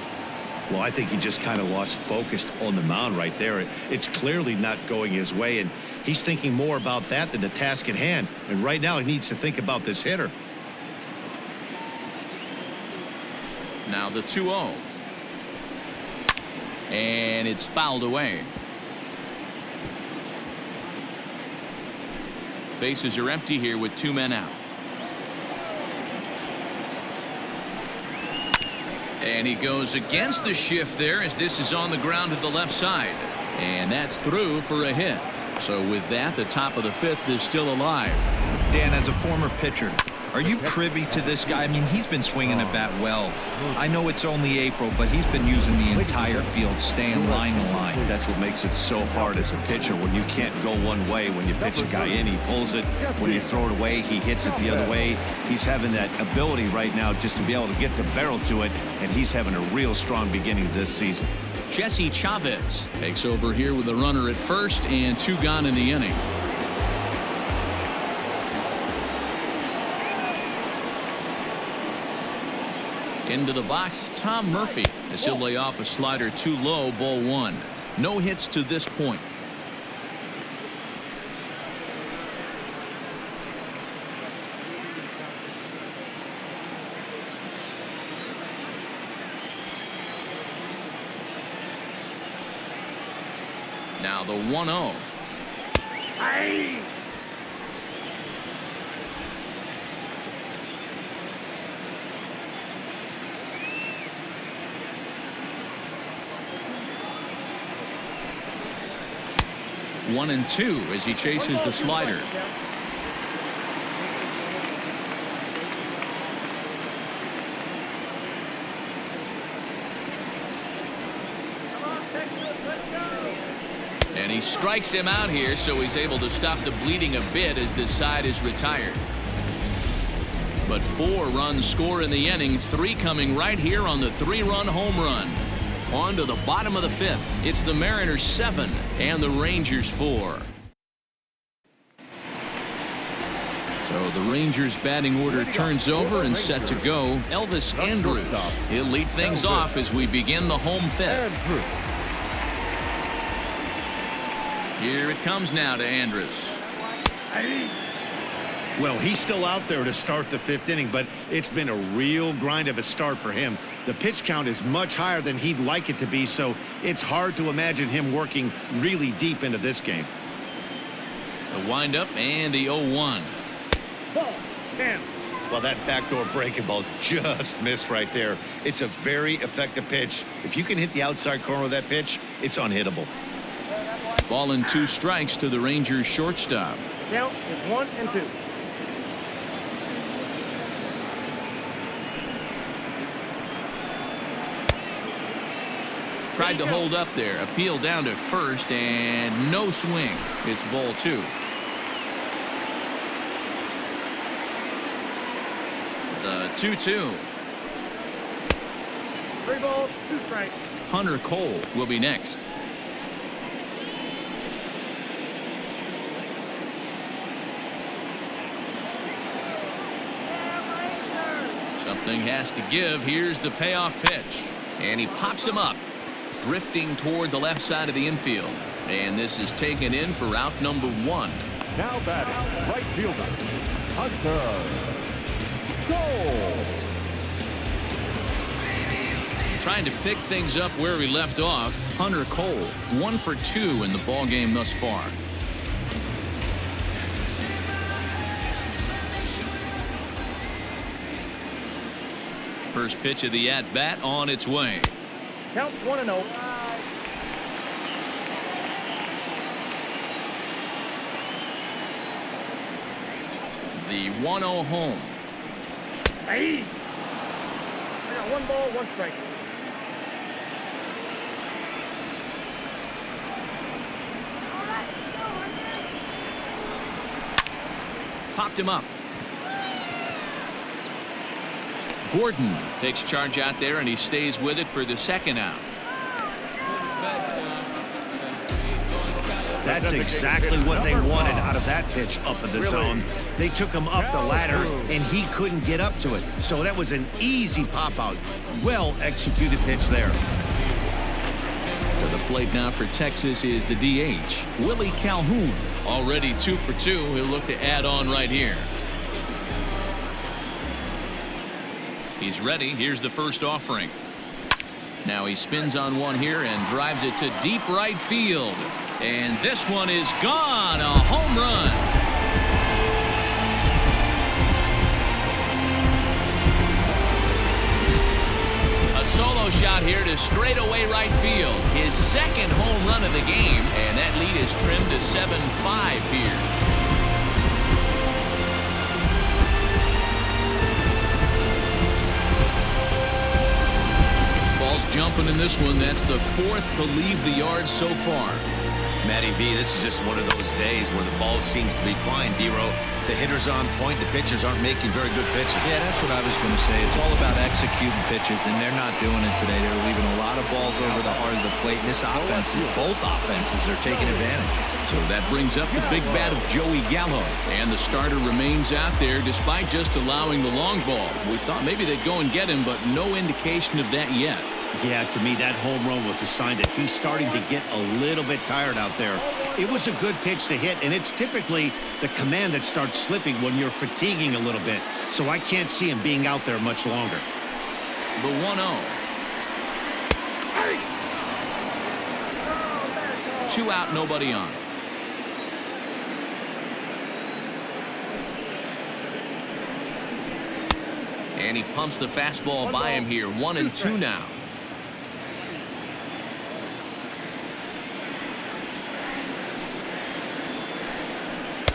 Well, I think he just kind of lost focus on the mound right there. It's clearly not going his way, and he's thinking more about that than the task at hand. And right now he needs to think about this hitter. Now the 2-0. And it's fouled away. Bases are empty here with 2 men out. And he goes against the shift there as this is on the ground to the left side. And that's through for a hit. So with that, the top of the 5th is still alive. Dan, as a former pitcher, are you privy to this guy? I mean, he's been swinging the bat well. I know it's only April, but he's been using the entire field, staying line to line. That's what makes it so hard as a pitcher when you can't go one way. When you pitch a guy in, he pulls it. When you throw it away, he hits it the other way. He's having that ability right now just to be able to get the barrel to it, and he's having a real strong beginning of this season. Jesse Chavez takes over here with a runner at first and 2 gone in the inning. Into the box, Tom Murphy, as he'll lay off a slider too low, ball 1. No hits to this point. Now the 1-0. Hey! One and 2 as he chases the slider. And he strikes him out here, so he's able to stop the bleeding a bit as this side is retired. But 4 runs score in the inning, 3 coming right here on the 3-run home run. On to the bottom of the 5th. It's the Mariners 7 and the Rangers 4. So the Rangers batting order turns over and set to go. Elvis Andrus. He'll lead things off as we begin the home 5th. Here it comes now to Andrus. Well, he's still out there to start the 5th inning, but it's been a real grind of a start for him. The pitch count is much higher than he'd like it to be, so it's hard to imagine him working really deep into this game. The windup and the 0-1. Ball 10. Well, that backdoor breaking ball just missed right there. It's a very effective pitch. If you can hit the outside corner of that pitch, it's unhittable. Ball and 2 strikes to the Rangers shortstop. Count is 1 and 2. Tried to hold up there. Appeal down to first and no swing. It's ball 2. The 2-2. 3 balls, 2 strikes. Hunter Cole will be next. Something has to give. Here's the payoff pitch. And he pops him up, drifting toward the left side of the infield. And this is taken in for out number 1. Now batting, right fielder, Hunter Cole. Trying to pick things up where we left off. Hunter Cole, 1 for 2 in the ball game thus far. First pitch of the at-bat on its way. Count 1 and 0. The 1-0 home. Hey! I got 1 ball, 1 strike. Popped him up. Gordon takes charge out there, and he stays with it for the second out. That's exactly what they wanted out of that pitch up in the zone. They took him up the ladder, and he couldn't get up to it. So that was an easy pop-out. Well-executed pitch there. To the plate now for Texas is the DH, Willie Calhoun. Already 2 for 2. He'll look to add on right here. He's ready. Here's the first offering. Now he spins on one here and drives it to deep right field. And this one is gone. A home run. A solo shot here to straightaway right field. His second home run of the game. And that lead is trimmed to 7-5 here. Jumping in this one. That's the 4th to leave the yard so far. Matty V, this is just one of those days where the ball seems to be fine, D-Row. The hitter's on point. The pitchers aren't making very good pitches. Yeah, that's what I was going to say. It's all about executing pitches, and they're not doing it today. They're leaving a lot of balls over the heart of the plate. And this offense, both offenses are taking advantage. So that brings up the big bat of Joey Gallo. And the starter remains out there despite just allowing the long ball. We thought maybe they'd go and get him, but no indication of that yet. Yeah, to me, that home run was a sign that he's starting to get a little bit tired out there. It was a good pitch to hit, and it's typically the command that starts slipping when you're fatiguing a little bit. So I can't see him being out there much longer. The 1-0. 2 out, nobody on. And he pumps the fastball by him here. 1-2 now.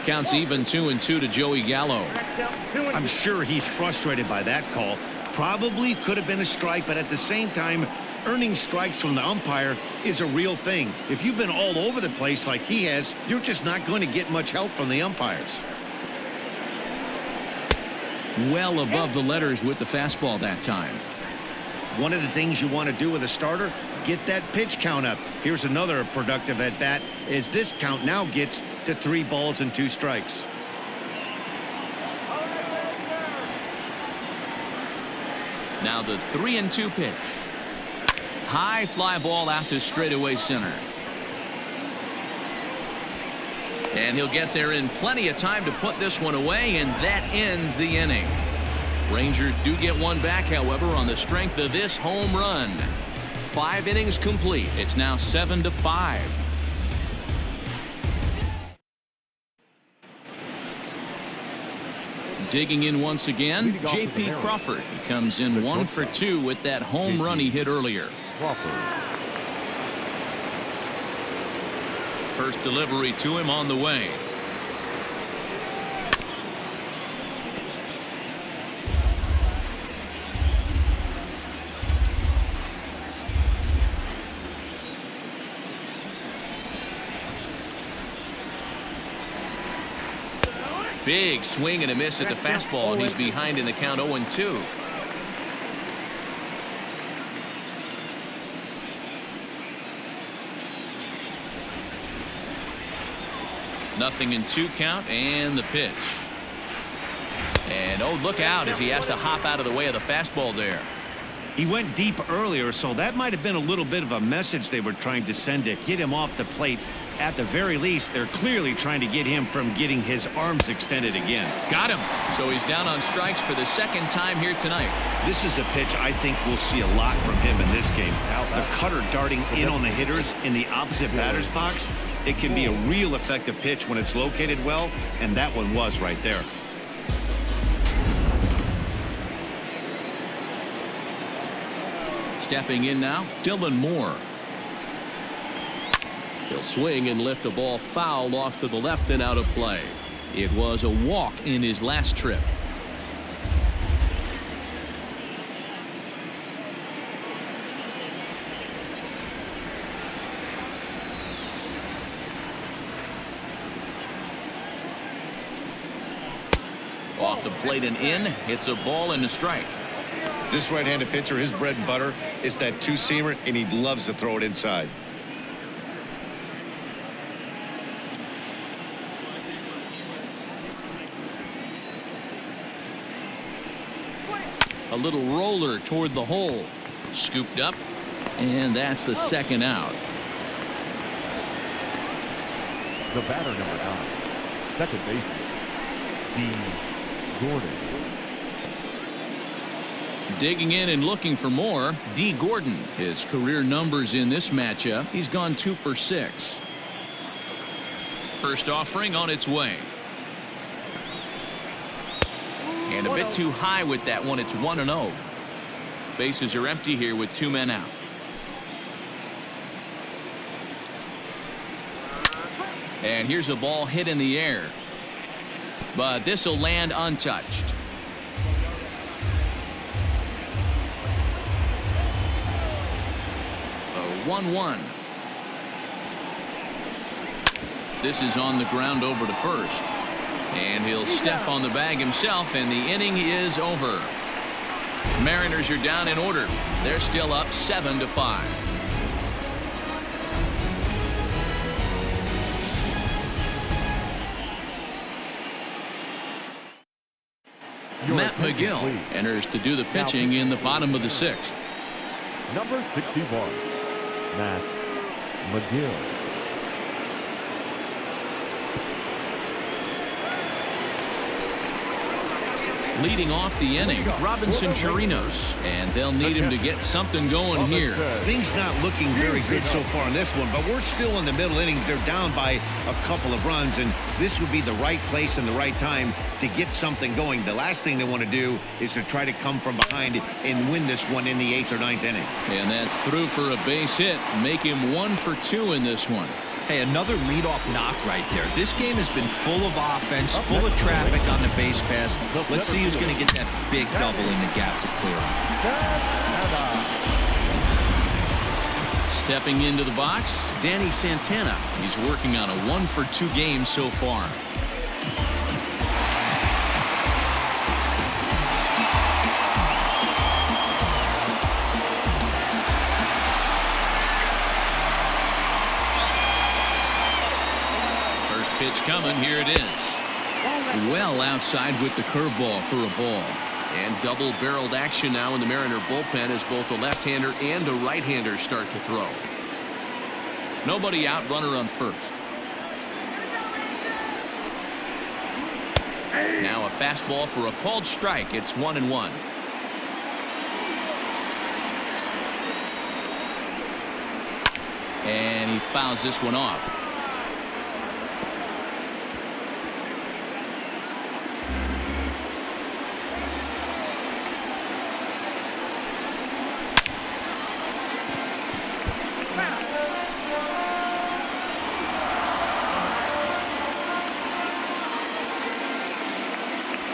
Counts even 2-2 to Joey Gallo. I'm sure he's frustrated by that call. Probably could have been a strike, but at the same time, earning strikes from the umpire is a real thing. If you've been all over the place like he has, you're just not going to get much help from the umpires. Well above the letters with the fastball that time. One of the things you want to do with a starter, get that pitch count up. Here's another productive at bat as this count now gets to 3 balls and 2 strikes. Now the 3-2 pitch. High fly ball out to straightaway center. And he'll get there in plenty of time to put this one away, and that ends the inning. Rangers do get one back, however, on the strength of this home run. 5 innings complete. It's now 7-5. Digging in once again, J.P. Crawford. He comes in 1 for 2 with that home run he hit earlier. Crawford. First delivery to him on the way. Big swing and a miss at the fastball, and he's behind in the count 0-2. Nothing in 2 count, and the pitch. And oh, look out as he has to hop out of the way of the fastball there. He went deep earlier, so that might have been a little bit of a message they were trying to send to get him off the plate. At the very least, they're clearly trying to get him from getting his arms extended again. Got him. So he's down on strikes for the 2nd time here tonight. This is a pitch I think we'll see a lot from him in this game. The cutter darting in on the hitters in the opposite batter's box. It can be a real effective pitch when it's located well, and that one was right there. Stepping in now, Dylan Moore. He'll swing and lift a ball foul off to the left and out of play. It was a walk in his last trip. Off the plate and in. It's a ball and a strike. This right-handed pitcher, his bread and butter is that two-seamer, and he loves to throw it inside. A little roller toward the hole. Scooped up, and that's the 2nd out. The batter, number 9, second baseman, D. Gordon. Digging in and looking for more, D. Gordon. His career numbers in this matchup, he's gone 2 for 6. First offering on its way. And a bit too high with that one. It's 1-0. Bases are empty here with 2 men out. And here's a ball hit in the air. But this will land untouched. A 1-1. This is on the ground over to first. And he'll step on the bag himself, and the inning is over. Mariners are down in order. They're still up 7-5. Matt McGill enters to do the pitching in the bottom of the 6th. Number 61, Matt McGill. Leading off the inning, Robinson Chirinos, and they'll need him to get something going here. Things not looking very good so far in this one, but we're still in the middle innings. They're down by a couple of runs, and this would be the right place and the right time to get something going. The last thing they want to do is to try to come from behind and win this one in the 8th or 9th inning. And that's through for a base hit. Make him 1 for 2 in this one. Hey, another leadoff knock right there. This game has been full of offense, full of traffic on the base pass. Let's see who's going to get that big double in the gap to clear out. Stepping into the box, Danny Santana. He's working on a 1 for 2 game so far. Pitch coming. Here it is. Well outside with the curveball for a ball. And double-barreled action now in the Mariner bullpen as both a left-hander and a right-hander start to throw. Nobody out, runner on first. Now a fastball for a called strike. It's 1-1. And he fouls this one off.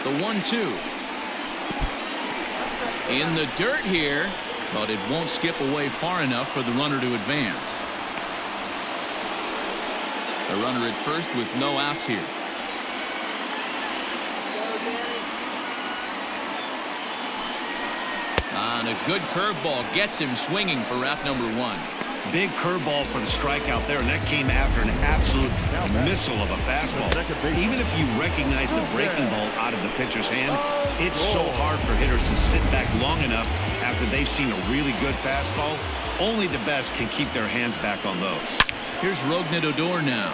The 1-2. In the dirt here, but it won't skip away far enough for the runner to advance. The runner at first with no outs here. And a good curveball gets him swinging for out number 1. Big curveball for the strikeout there, and that came after an absolute missile of a fastball. Even if you recognize the breaking ball out of the pitcher's hand, it's so hard for hitters to sit back long enough after they've seen a really good fastball. Only the best can keep their hands back on those. Here's Rougned Odor now.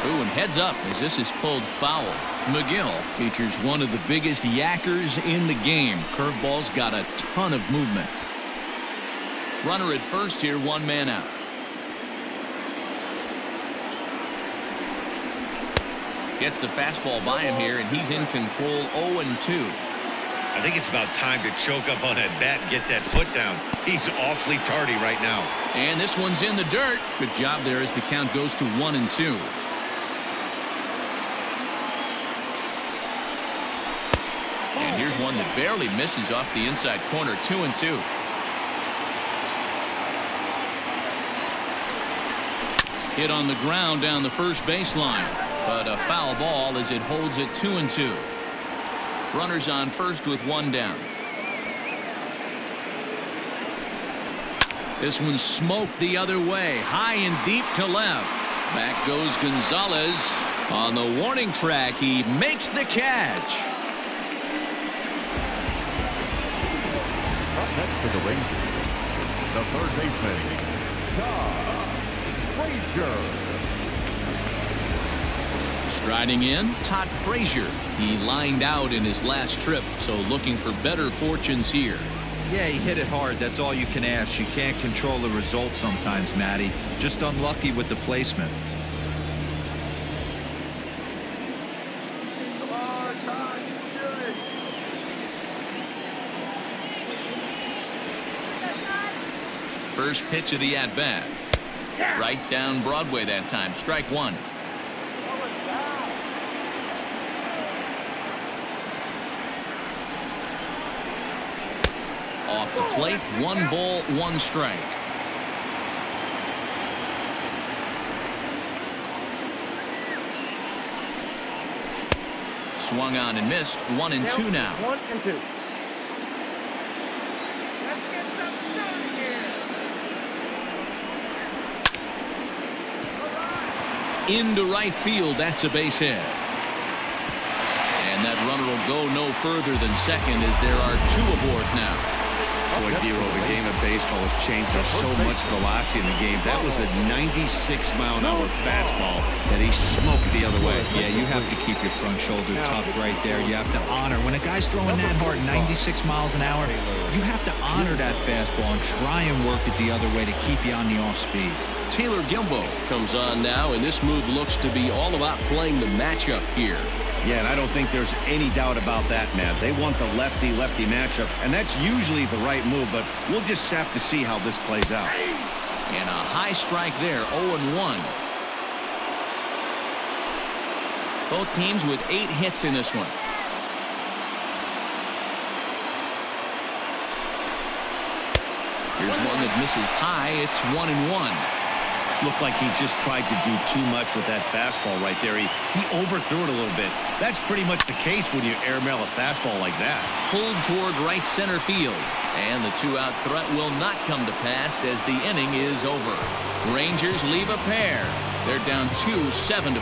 Ooh, and heads up as this is pulled foul. McGill features one of the biggest yackers in the game. Curveball's got a ton of movement. Runner at first here, 1 man out. Gets the fastball by him here, and he's in control. 0-2. I think it's about time to choke up on that bat and get that foot down. He's awfully tardy right now. And this one's in the dirt. Good job there as the count goes to 1-2. And here's one that barely misses off the inside corner. 2-2. Hit on the ground down the first baseline, but a foul ball as it holds it 2-2. Runners on first with 1 down. This one's smoked the other way, high and deep to left. Back goes Gonzalez on the warning track. He makes the catch. Up next for the Rangers, the third baseman, Todd Frazier. Striding in, Todd Frazier. He lined out in his last trip, so looking for better fortunes here. Yeah, he hit it hard. That's all you can ask. You can't control the result sometimes, Matty. Just unlucky with the placement. First pitch of the at-bat. Right down Broadway that time. Strike 1. Off the plate, 1 ball, 1 strike. Swung on and missed. 1-2 now. 1-2. Into right field. That's a base hit. And that runner will go no further than second as there are 2 aboard now. Boy, Dero, the game of baseball has changed. There's so much velocity in the game. That was a 96-mile-an-hour fastball that he smoked the other way. Yeah, you have to keep your front shoulder tucked right there. You have to honor. When a guy's throwing that hard, 96 miles an hour, you have to honor that fastball and try and work it the other way to keep you on the off-speed. Taylor Gilbo comes on now, and this move looks to be all about playing the matchup here. Yeah, and I don't think there's any doubt about that, Matt. They want the lefty-lefty matchup, and that's usually the right move, but we'll just have to see how this plays out. And a high strike there, 0-1. Both teams with 8 hits in this one. Here's one that misses high. It's 1-1. Looked like he just tried to do too much with that fastball right there. He overthrew it a little bit. That's pretty much the case when you airmail a fastball like that. Pulled toward right center field. And the 2-out threat will not come to pass as the inning is over. Rangers leave a pair. They're down 2, 7-5.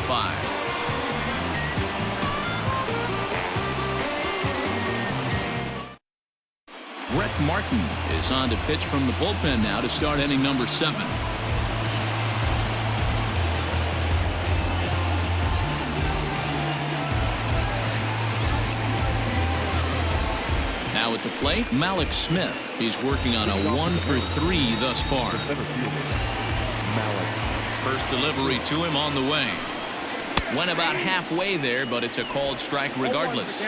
Brett Martin is on to pitch from the bullpen now to start inning number 7. Now at the plate, Malik Smith. He's working on a 1-for-3 thus far. First delivery to him on the way. Went about halfway there, but it's a called strike regardless.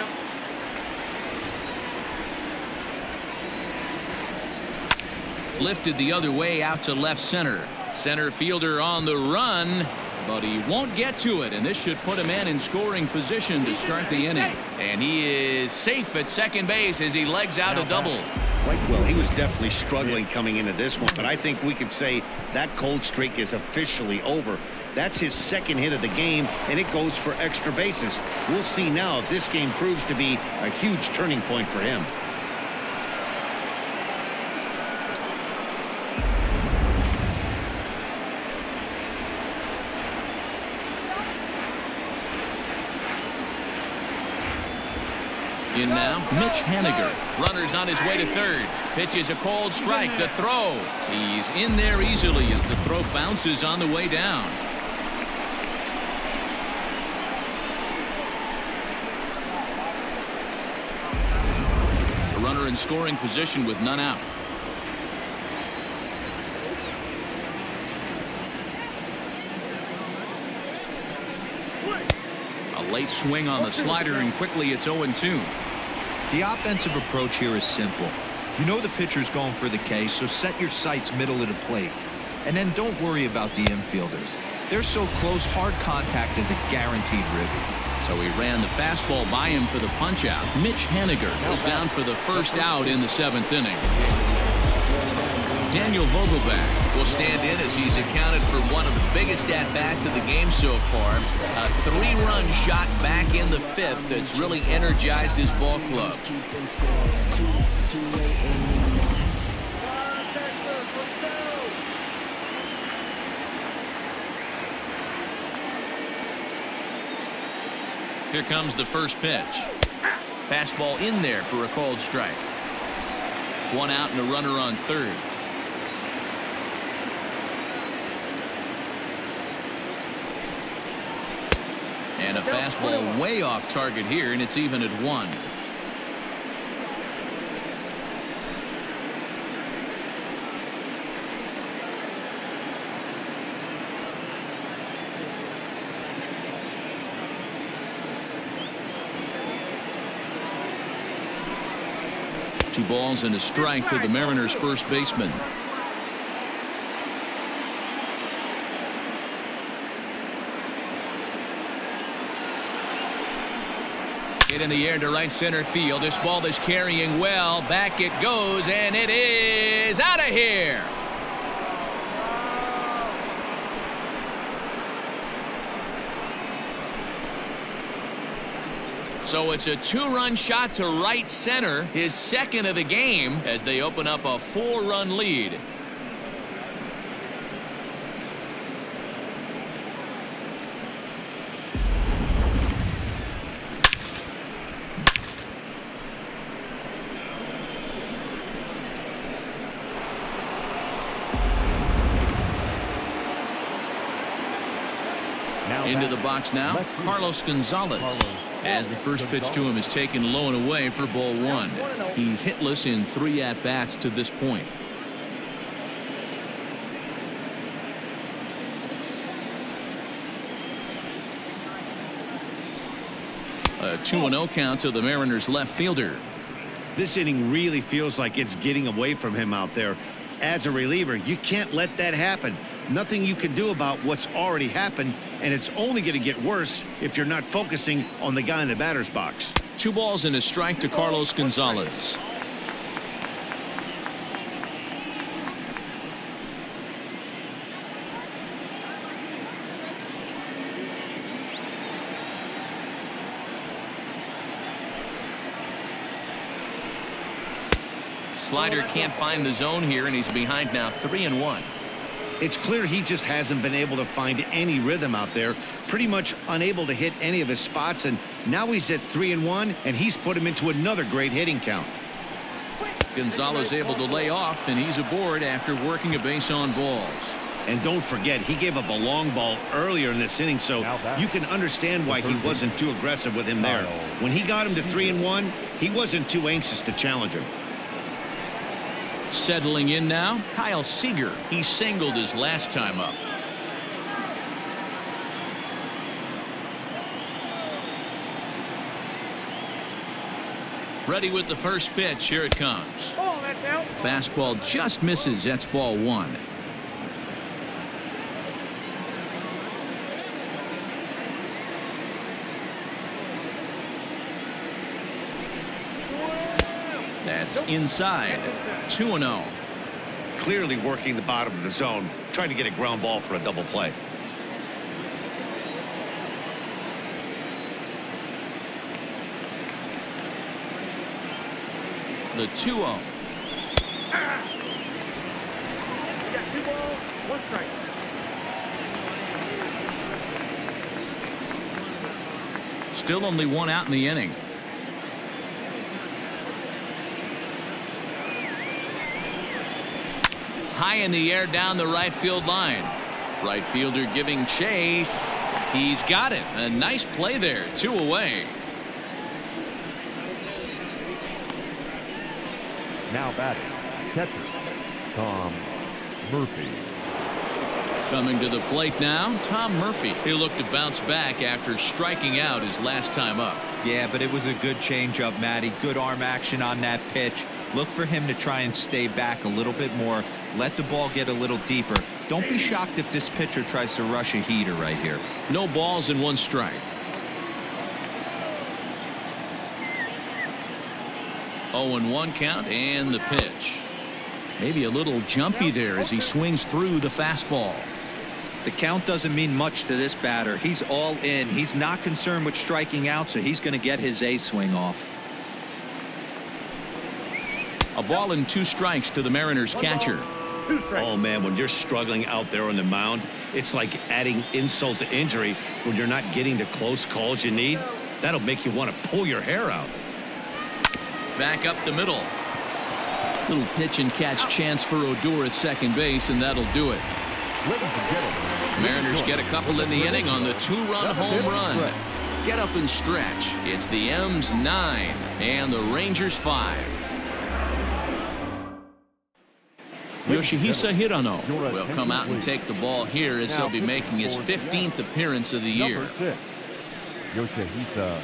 Lifted the other way out to left center. Center fielder on the run. but he won't get to it, and this should put a man in scoring position to start the inning. And he is safe at second base as he legs out a double. Well, he was definitely struggling coming into this one, but I think we could say that cold streak is officially over. That's his second hit of the game, and it goes for extra bases. We'll see now if this game proves to be a huge turning point for him. In now, Mitch Haniger. Runner's on his way to third. Pitches a cold strike. The throw. He's in there easily as the throw bounces on the way down. A runner in scoring position with none out. A late swing on the slider, and quickly it's 0-2. The offensive approach here is simple. You know the pitcher's going for the K, so set your sights middle of the plate. And then don't worry about the infielders. They're so close, hard contact is a guaranteed ribby. So he ran the fastball by him for the punch-out. Mitch Haniger goes down for the first out in the 7th inning. Daniel Vogelbach will stand in as he's accounted for one of the biggest at-bats of the game so far. A 3-run shot back in the 5th that's really energized his ball club. Here comes the first pitch. Fastball in there for a called strike. 1 out and a runner on third. And a fastball way off target here, and it's even at 1. Two balls and a strike to the Mariners' first baseman. Hit in the air to right center field. This ball is carrying well. Back it goes, and it is out of here. So it's a 2-run shot to right center, his second of the game, as they open up a 4-run lead. Into the box now, Carlos Gonzalez. As the first pitch to him is taken low and away for ball 1. He's hitless in 3 at-bats to this point. A 2-0 count to the Mariners left fielder. This inning really feels like it's getting away from him out there. As a reliever, you can't let that happen. Nothing you can do about what's already happened, and it's only going to get worse if you're not focusing on the guy in the batter's box. 2 balls and a strike to Carlos Gonzalez. Slider can't find the zone here, and he's behind now 3-1. It's clear he just hasn't been able to find any rhythm out there, pretty much unable to hit any of his spots, and now he's at 3-1, and he's put him into another great hitting count. Gonzalez able to lay off, and he's aboard after working a base on balls. And don't forget, he gave up a long ball earlier in this inning, so you can understand why he wasn't too aggressive with him there. When he got him to 3-1, he wasn't too anxious to challenge him. Settling in now, Kyle Seager. He singled his last time up. Ready with the first pitch. Here it comes. Fastball just misses. That's ball 1. That's inside. 2-0. Clearly working the bottom of the zone, trying to get a ground ball for a double play. The 2-0. We got 2 balls, 1 strike. Still only 1 out in the inning. High in the air down the right field line. Right fielder giving chase. He's got it. A nice play there. 2 away. Now batting, catcher, Tom Murphy. Coming to the plate now, Tom Murphy. He'll look to bounce back after striking out his last time up. Yeah, but it was a good changeup, Matty. Good arm action on that pitch. Look for him to try and stay back a little bit more. Let the ball get a little deeper. Don't be shocked if this pitcher tries to rush a heater right here. No balls and 1 strike. 0-1 count and the pitch. Maybe a little jumpy there as he swings through the fastball. The count doesn't mean much to this batter. He's all in. He's not concerned with striking out, so he's going to get his A swing off. A ball and 2 strikes to the Mariners catcher. Oh man, when you're struggling out there on the mound, it's like adding insult to injury when you're not getting the close calls you need. That'll make you want to pull your hair out. Back up the middle. Little pitch and catch chance for Odor at second base, and that'll do it. Mariners get a couple in the inning on the 2-run home run. Get up and stretch. It's the M's 9 and the Rangers 5. Yoshihisa Hirano will come out and take the ball here as he'll be making his 15th appearance of the year. Number 6, Yoshihisa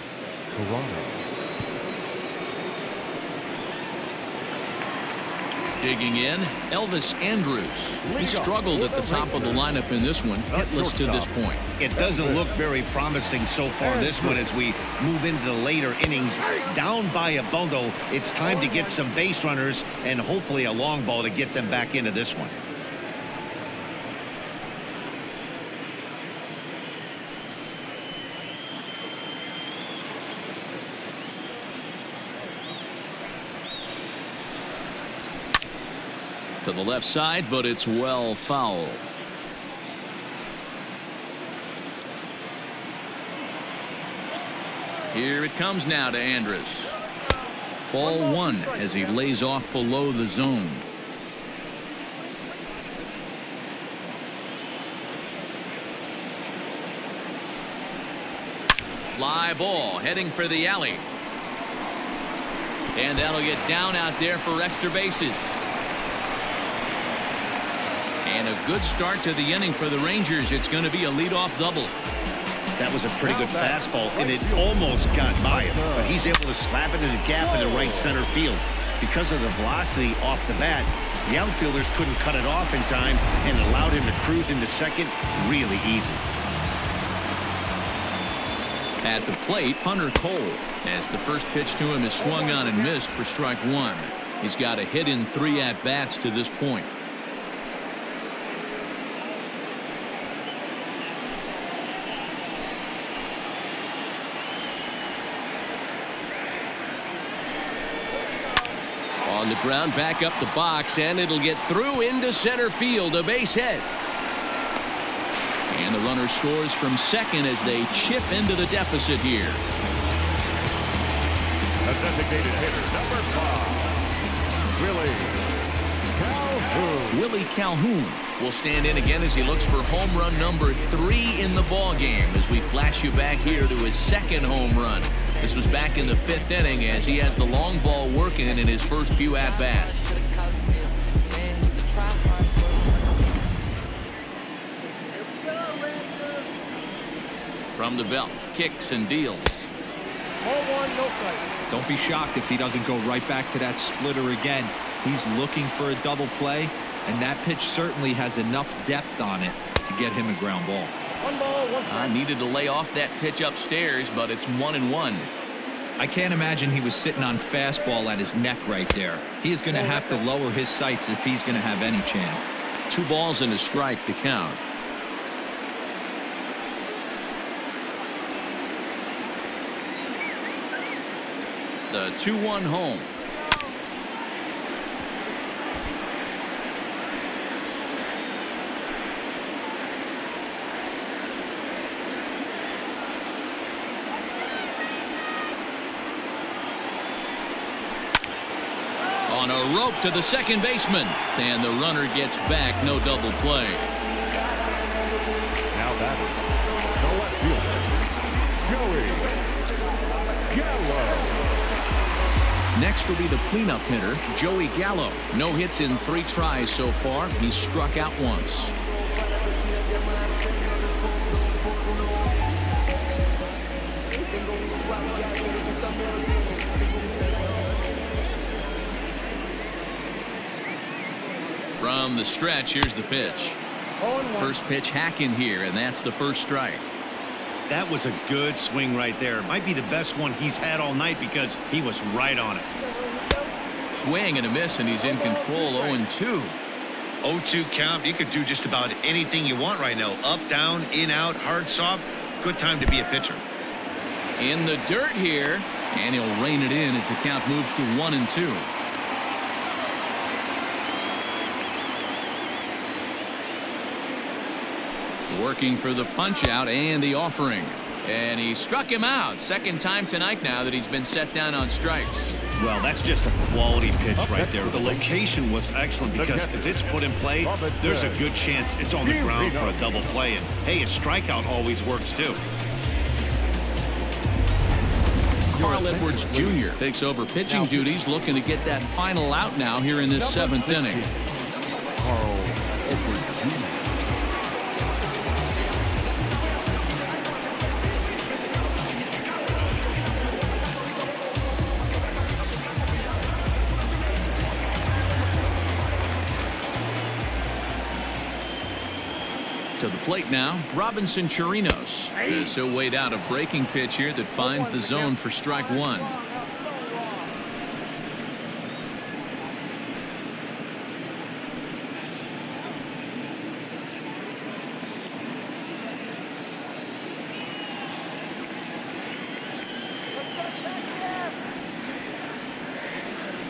Hirano. Digging in, Elvis Andrus. He struggled at the top of the lineup in this one, hitless to this point. It doesn't look very promising so far this one as we move into the later innings. Down by a bundle, it's time to get some base runners and hopefully a long ball to get them back into this one. To the left side, but it's well foul. Here it comes now to Andrus. Ball 1 as he lays off below the zone. Fly ball heading for the alley. And that'll get down out there for extra bases. And a good start to the inning for the Rangers. It's going to be a leadoff double. That was a pretty good fastball, and it almost got by him, but he's able to slap it in the gap in the right center field. Because of the velocity off the bat, the outfielders couldn't cut it off in time and allowed him to cruise into second really easy. At the plate, Punter Cole, as the first pitch to him is swung on and missed for strike 1. He's got a hit in 3 at-bats to this point. On the ground, back up the box, and it'll get through into center field, a base hit. And the runner scores from second as they chip into the deficit here. A designated hitter, number 5, Willie Calhoun will stand in again as he looks for home run number 3 in the ball game as we flash you back here to his second home run. This was back in the 5th inning as he has the long ball working in his first few at-bats. From the belt, kicks and deals. Ball 1, no strike. Don't be shocked if he doesn't go right back to that splitter again. He's looking for a double play, and that pitch certainly has enough depth on it to get him a ground ball. 1 ball, 1 strike. I needed to lay off that pitch upstairs, but it's 1-1. I can't imagine he was sitting on fastball at his neck right there. He is going to have to lower his sights if he's going to have any chance. 2 balls and a strike to count. The 2-1 home. On a rope to the second baseman, and the runner gets back. No double play. Now batting, the left fielder, Joey Gallo. Next will be the cleanup hitter, Joey Gallo. No hits in 3 tries so far. He's struck out once. From the stretch, here's the pitch. First pitch hack in here, and that's the first strike. That was a good swing right there. Might be the best one he's had all night because he was right on it. Swing and a miss, and he's in control. 0-2. 0-2 count. You could do just about anything you want right now. Up, down, in, out, hard, soft. Good time to be a pitcher. In the dirt here, and he'll rein it in as the count moves to 1-2. Working for the punch out and the offering, and he struck him out. Second time tonight now that he's been set down on strikes. Well, that's just a quality pitch right there. The location was excellent because if it's put in play, there's a good chance it's on the ground for a double play. And hey, a strikeout always works too. Carl Edwards Jr. takes over pitching duties, looking to get that final out now here in this 7th inning. Carl Edwards Jr. To the plate now, Robinson Chirinos, as he'll wait out a breaking pitch here that finds the zone for strike 1.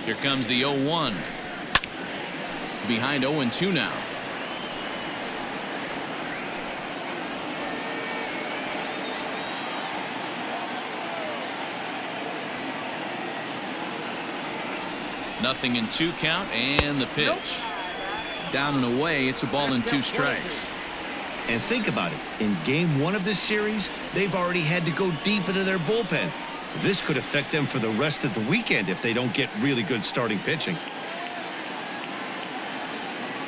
Here comes the 0-1. Behind 0-2 now. Nothing in 2 count, and the pitch. Down and away, it's a ball and 2 strikes. And think about it. In game 1 of this series, they've already had to go deep into their bullpen. This could affect them for the rest of the weekend if they don't get really good starting pitching.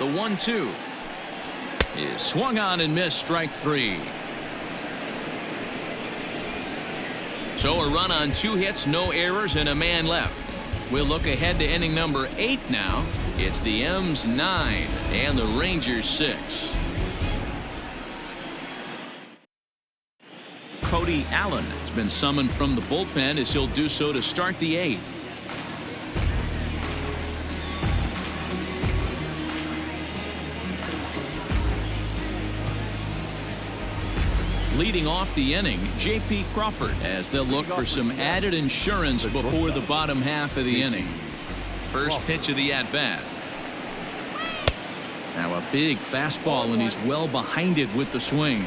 The 1-2 is swung on and missed, strike 3. So a run on 2 hits, no errors, and a man left. We'll look ahead to inning number 8 now. It's the M's 9 and the Rangers 6. Cody Allen has been summoned from the bullpen as he'll do so to start the 8th. Leading off the inning, J.P. Crawford, as they'll look for some added insurance before the bottom half of the inning. First pitch of the at-bat. Now a big fastball, and he's well behind it with the swing.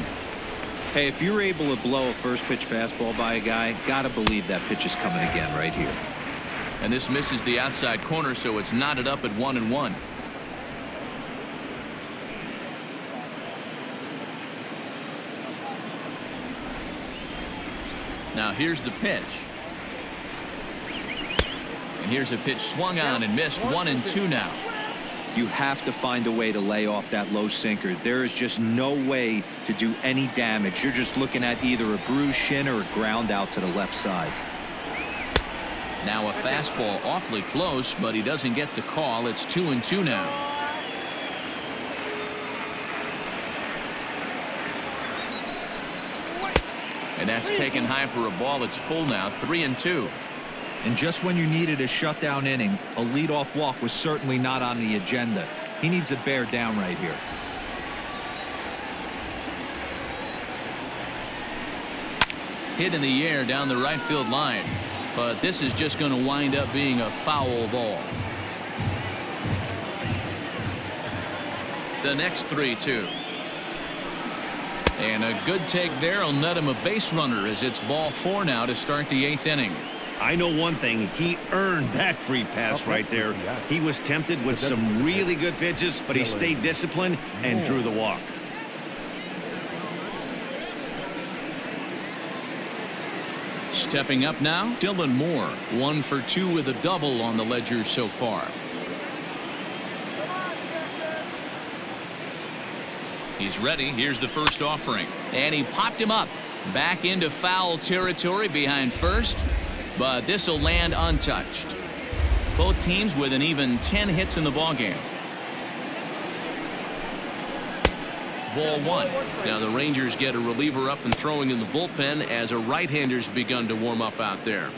Hey, if you're able to blow a first pitch fastball by a guy, gotta believe that pitch is coming again right here. And this misses the outside corner, so it's knotted up at 1-1. Now here's the pitch. And here's a pitch swung on and missed. 1-2 now. You have to find a way to lay off that low sinker. There is just no way to do any damage. You're just looking at either a bruised shin or a ground out to the left side. Now a fastball awfully close, but he doesn't get the call. It's 2-2 now. And And that's taken high for a ball. It's full now, 3-2. And just when you needed a shutdown inning, a leadoff walk was certainly not on the agenda. He needs a bear down right here. Hit in the air down the right field line. But this is just going to wind up being a foul ball. The next 3-2. And a good take there will net him a base runner as it's ball 4 now to start the 8th inning. I know one thing. He earned that free pass right there. He was tempted with some really good pitches, but he stayed disciplined and drew the walk. Stepping up now, Dylan Moore. 1 for 2 with a double on the ledger so far. He's ready. Here's the first offering. And he popped him up. Back into foul territory behind first. But this will land untouched. Both teams with an even 10 hits in the ballgame. Ball 1. Now the Rangers get a reliever up and throwing in the bullpen as a right-hander's begun to warm up out there.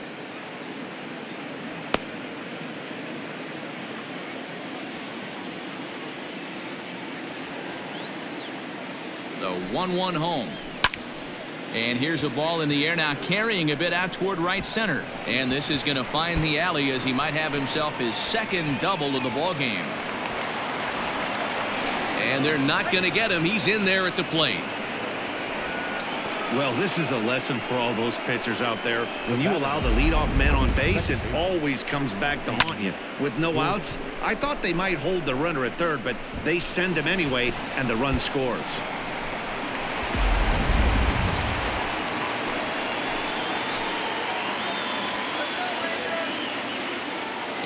The 1-1 home. And here's a ball in the air now, carrying a bit out toward right center. And this is going to find the alley as he might have himself his second double of the ball game. And they're not going to get him. He's in there at the plate. Well, this is a lesson for all those pitchers out there. When you allow the leadoff man on base, it always comes back to haunt you. With no outs, I thought they might hold the runner at third, but they send him anyway, and the run scores.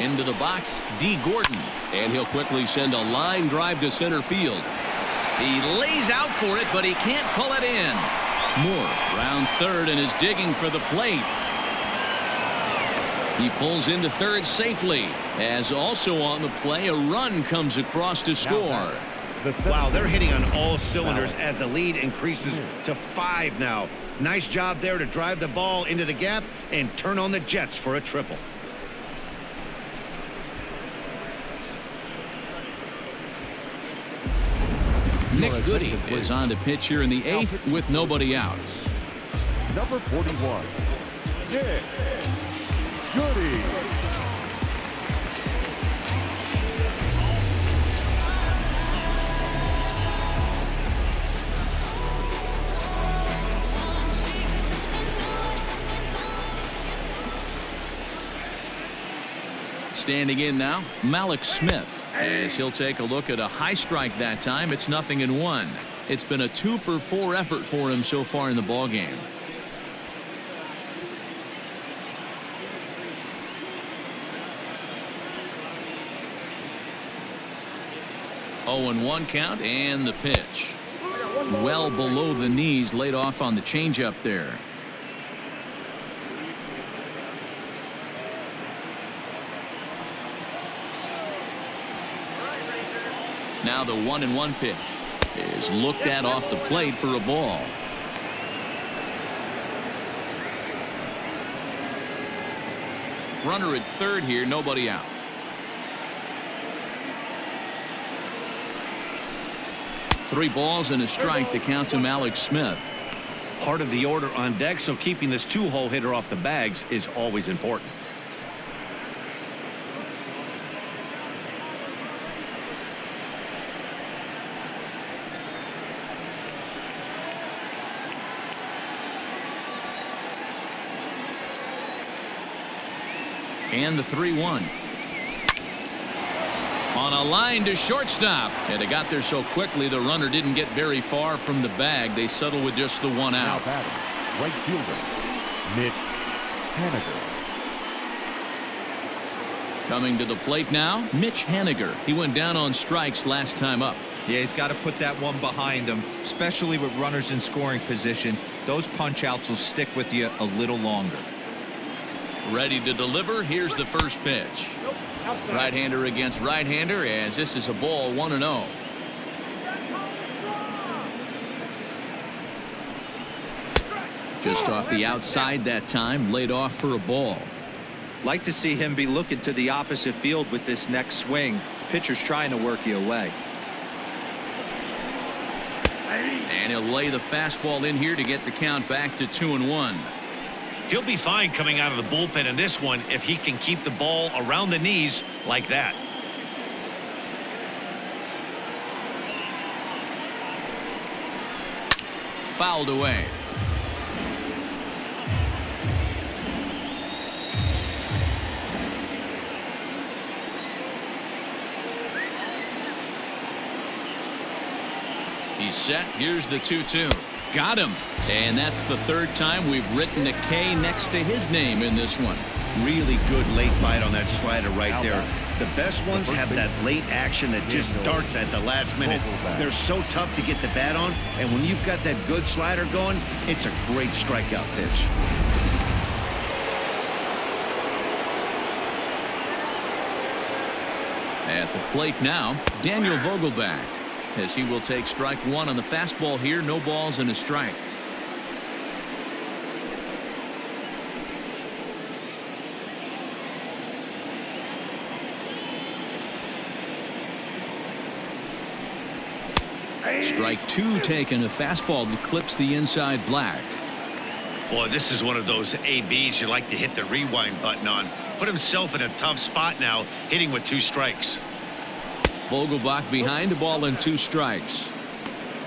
Into the box, D. Gordon. And he'll quickly send a line drive to center field. He lays out for it, but he can't pull it in. Moore rounds third and is digging for the plate. He pulls into third safely. As also on the play, a run comes across to score. Wow, they're hitting on all cylinders as the lead increases to 5 now. Nice job there to drive the ball into the gap and turn on the Jets for a triple. Nick Goody is on to pitch here in the 8th with nobody out. Number 41, Nick Goody. Standing in now, Malik Smith. As he'll take a look at a high strike that time. It's 0-1. It's been a 2-for-4 effort for him so far in the ballgame. Oh, and 1 count and the pitch. Well below the knees, laid off on the changeup there. Now the 1-1 pitch is looked at off the plate for a ball. Runner at third here, nobody out. Three balls and a strike to count to Alex Smith. Part of the order on deck, so keeping this 2-hole hitter off the bags is always important. And the 3-1. On a line to shortstop. And it got there so quickly the runner didn't get very far from the bag. They settle with just the 1 out. Now batting, right fielder, Mitch Haniger. Coming to the plate now, Mitch Haniger. He went down on strikes last time up. Yeah, he's got to put that one behind him, especially with runners in scoring position. Those punch outs will stick with you a little longer. Ready to deliver. Here's the first pitch. Right-hander against right-hander, as this is a ball, 1-0. Just off the outside that time, laid off for a ball. Like to see him be looking to the opposite field with this next swing. Pitcher's trying to work you away. And he'll lay the fastball in here to get the count back to 2-1. He'll be fine coming out of the bullpen in this one if he can keep the ball around the knees like that. Fouled away. He's set. Here's the 2-2. Got him. And that's the third time we've written a K next to his name in this one. Really good late bite on that slider right there. The best ones have that late action that just darts at the last minute. They're so tough to get the bat on, and when you've got that good slider going, it's a great strikeout pitch. At the plate now, Daniel Vogelback, as he will take strike one on the fastball here. No balls and a strike. Strike two taken. A fastball that clips the inside black. Boy, this is one of those ABs you like to hit the rewind button on. Put himself in a tough spot now, hitting with 2 strikes. Vogelbach behind, a ball and 2 strikes.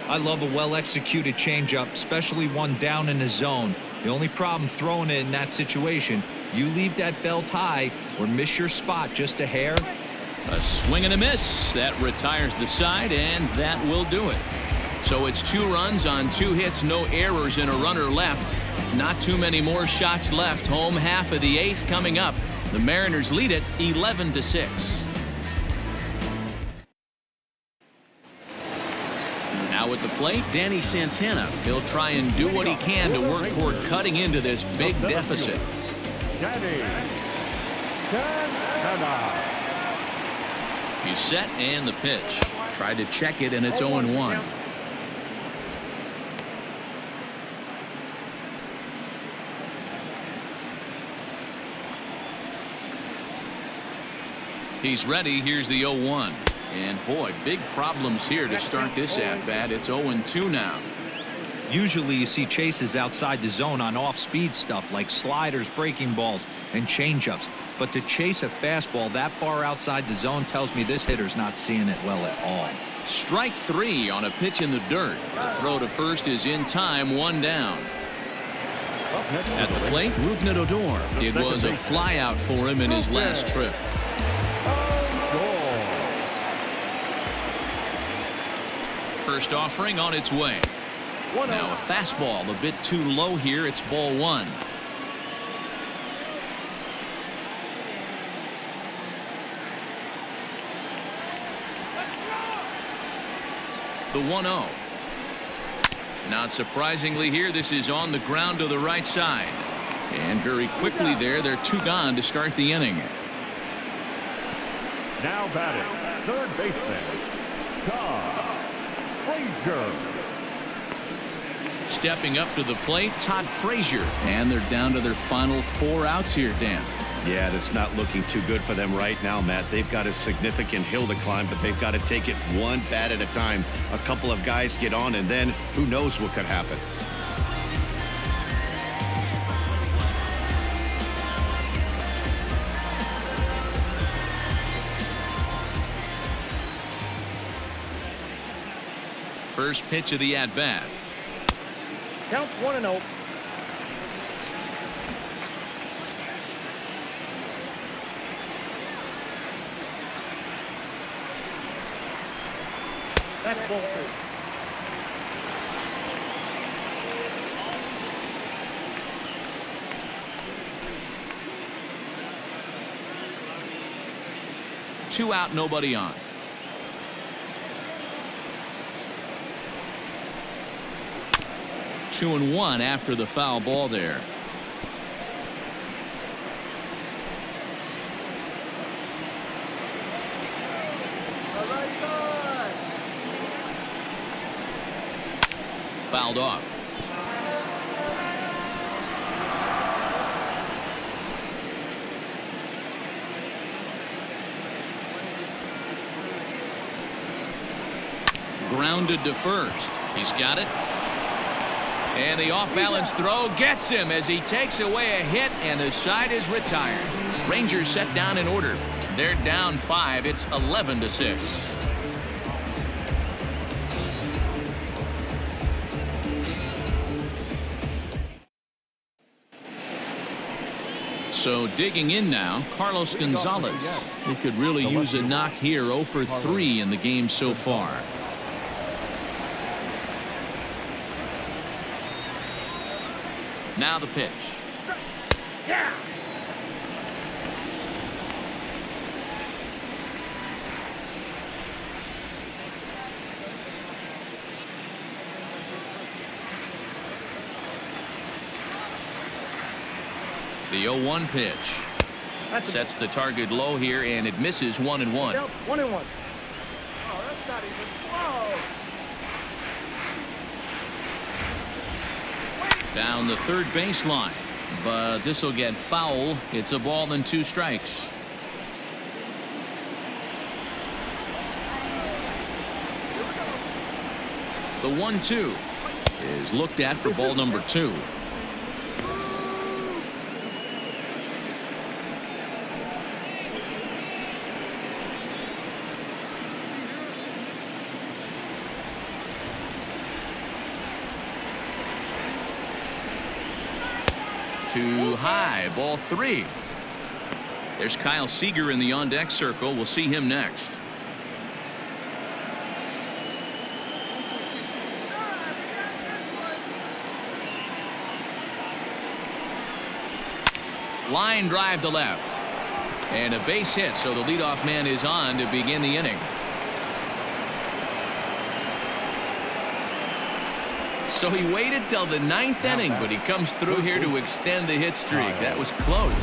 I love a well-executed changeup, especially one down in the zone. The only problem throwing it in that situation, you leave that belt high or miss your spot just a hair. A swing and a miss. That retires the side, and that will do it. So it's 2 runs on 2 hits, no errors, and a runner left. Not too many more shots left. Home half of the 8th coming up. The Mariners lead it 11-6. Now at the plate, Danny Santana. He'll try and do what he can to work toward cutting into this big deficit. Danny Santana. He's set, and the pitch. Tried to check it, and it's 0-1. He's ready. Here's the 0-1. And boy, big problems here to start this at-bat. It's 0-2 now. Usually you see chases outside the zone on off-speed stuff like sliders, breaking balls, and changeups. But to chase a fastball that far outside the zone tells me this hitter's not seeing it well at all. Strike 3 on a pitch in the dirt. The throw to first is in time, 1 down. At the plate, Rougned Odor. It was a flyout for him in his last trip. First offering on its way. Now a fastball a bit too low here. It's ball 1. The 1-0. Not surprisingly here, this is on the ground to the right side. And very quickly there, they're 2 gone to start the inning. Now batting, third baseman, Todd Frazier. Stepping up to the plate, Todd Frazier. And they're down to their final 4 outs here, Dan. Yeah, that's not looking too good for them right now, Matt. They've got a significant hill to climb, but they've got to take it one bat at a time. A couple of guys get on, and then who knows what could happen. First pitch of the at-bat. Count 1-0. That's ball 2. Two out, nobody on. 2-1 after the foul ball there. Fouled off. grounded to first. He's got it. And the off-balance throw gets him as he takes away a hit, and the side is retired. Rangers set down in order. They're down 5. It's 11-6. So digging in now, Carlos Gonzalez. He could really use a knock here. 0 for 3 in the game so far. Now the pitch. Yeah. The 0-1 pitch. Sets the target low here, and it misses 1-1. 1-1. Oh, that's not even close. Down the third baseline, but this will get foul. It's a ball and 2 strikes. The 1-2 is looked at for ball number 2. Too high, ball 3. There's Kyle Seager in the on-deck circle. We'll see him next. Line drive to left. And a base hit, so the leadoff man is on to begin the inning. So he waited till the 9th inning, but he comes through here to extend the hit streak. That was close.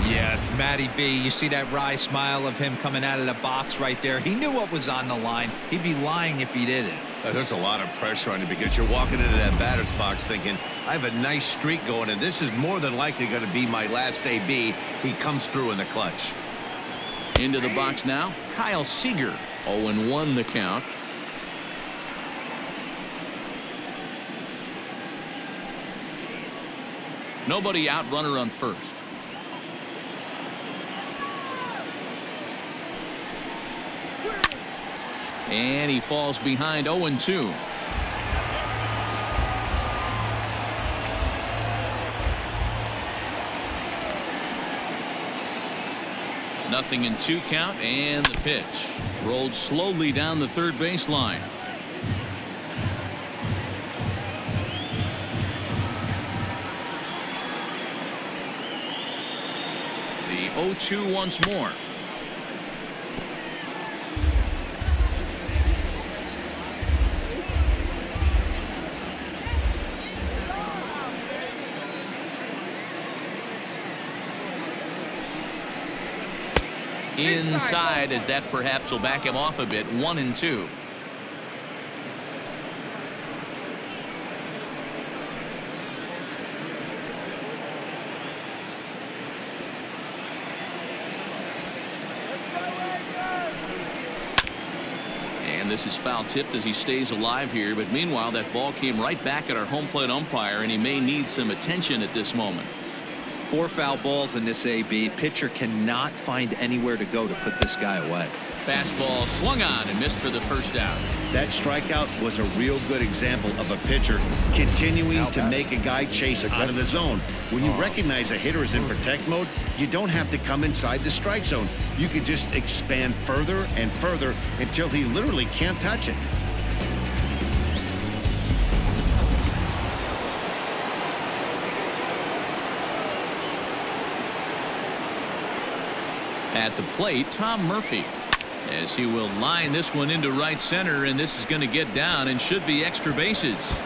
Yeah, Matty B, you see that wry smile of him coming out of the box right there. He knew what was on the line. He'd be lying if he didn't. There's a lot of pressure on you because you're walking into that batter's box thinking, I have a nice streak going, and this is more than likely going to be my last AB. He comes through in the clutch. Into the box now, Kyle Seager. 0-1 the count. Nobody out, runner on first. And he falls behind. 0-2. Nothing in 2 count, and the pitch rolled slowly down the third baseline. The 0-2 once more. Inside, as that perhaps will back him off a bit. 1-2. And this is foul tipped as he stays alive here, but meanwhile that ball came right back at our home plate umpire, and he may need some attention at this moment. 4 foul balls in this AB. Pitcher cannot find anywhere to go to put this guy away. Fastball swung on and missed for the first out. That strikeout was a real good example of a pitcher continuing to make a guy chase out of the zone. When you recognize a hitter is in protect mode, you don't have to come inside the strike zone. You can just expand further and further until he literally can't touch it. At the plate, Tom Murphy, as he will line this one into right center, and this is going to get down and should be extra bases.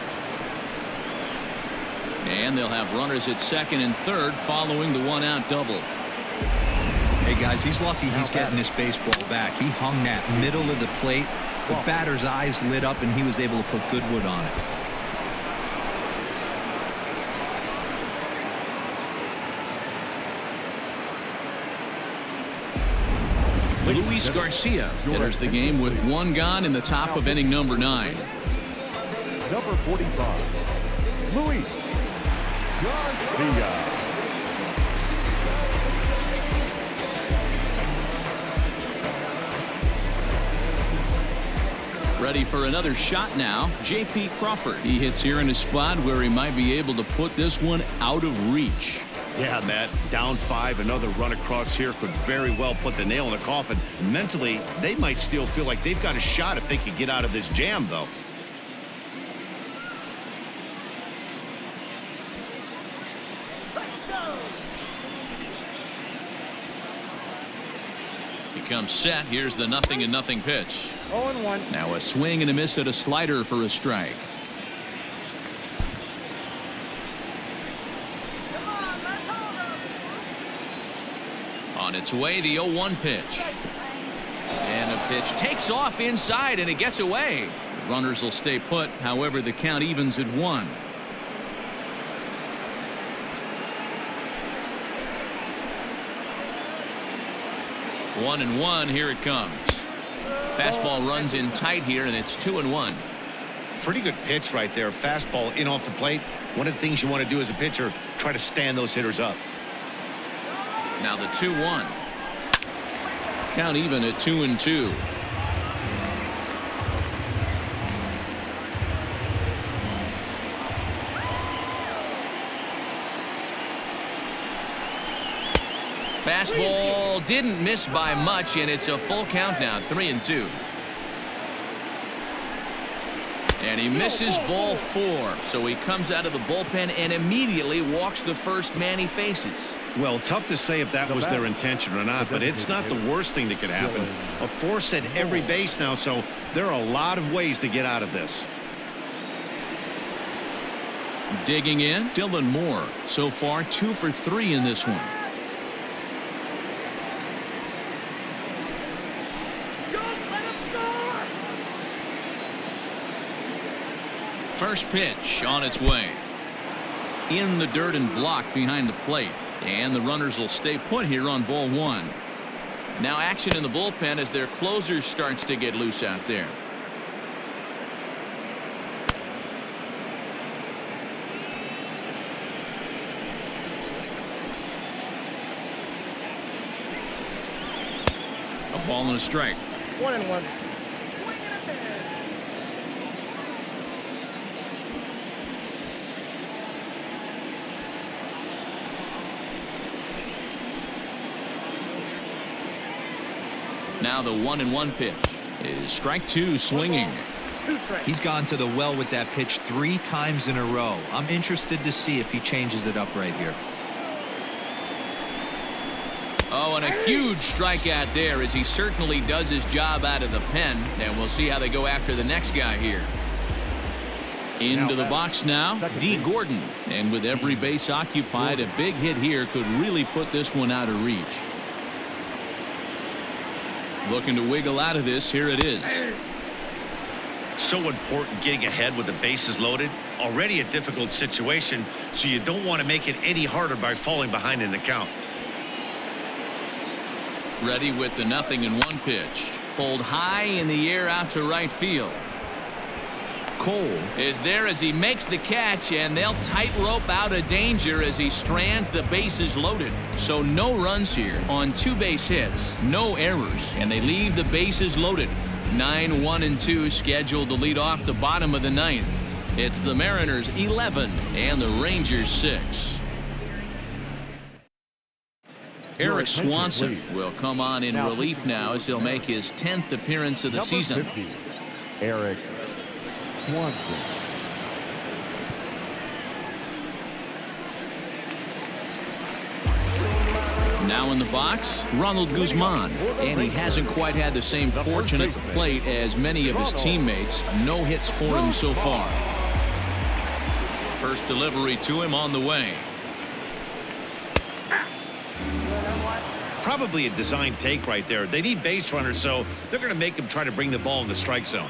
And they'll have runners at second and third following the 1-out double. Hey guys, he's lucky he's getting this baseball back. He hung that middle of the plate. The batter's eyes lit up and he was able to put good wood on it. Luis Garcia enters the game with one gone in the top of inning number 9. Number 45, Luis Garcia. Ready for another shot now, J.P. Crawford. He hits here in a spot where he might be able to put this one out of reach. Yeah, Matt, down 5, another run across here could very well put the nail in the coffin. Mentally, they might still feel like they've got a shot if they could get out of this jam, though. He comes set. Here's the 0-0 pitch. 0-1. Now a swing and a miss at a slider for a strike. On its way, the 0-1 pitch. And the pitch takes off inside, and it gets away. The runners will stay put. However, the count evens at 1. One and one. Here it comes. Fastball runs in tight here, and it's 2-1. Pretty good pitch right there. Fastball in off the plate. One of the things you want to do as a pitcher, try to stand those hitters up. Now the 2-1. Count even at 2-2. Fastball didn't miss by much, and it's a full count now, 3-2. And he misses ball 4, so he comes out of the bullpen and immediately walks the first man he faces. Well, tough to say if that was their intention or not, but it's not the worst thing that could happen. A force at every base now, so there are a lot of ways to get out of this. Digging in, Dylan Moore. So far, 2 for 3 in this one. First pitch on its way. In the dirt and blocked behind the plate. And the runners will stay put here on ball 1. Now action in the bullpen as their closer starts to get loose out there. A ball and a strike. 1-1. Now the 1-1 pitch is strike 2, swinging. He's gone to the well with that pitch 3 times in a row. I'm interested to see if he changes it up right here. Oh, and a huge strikeout there as he certainly does his job out of the pen. And we'll see how they go after the next guy here. Into the box now, D. Gordon. And with every base occupied, a big hit here could really put this one out of reach. Looking to wiggle out of this. Here it is. So important getting ahead with the bases loaded. Already a difficult situation, so you don't want to make it any harder by falling behind in the count. Ready with the 0-1 pitch. Pulled high in the air out to right field. Cole is there as he makes the catch, and they'll tightrope out of danger as he strands the bases loaded. So no runs here on 2 base hits, no errors, and they leave the bases loaded. 9-1-2 scheduled to lead off the bottom of the 9th. It's the Mariners 11 and the Rangers 6. Eric Swanson will come on in relief now as he'll make his 10th appearance of the season. 50, Eric Swanson. Now in the box, Ronald Guzman, and he hasn't quite had the same fortune at the plate as many of his teammates. No hits for him so far. First delivery to him on the way. Probably a design take right there. They need base runners, so they're going to make them try to bring the ball in the strike zone.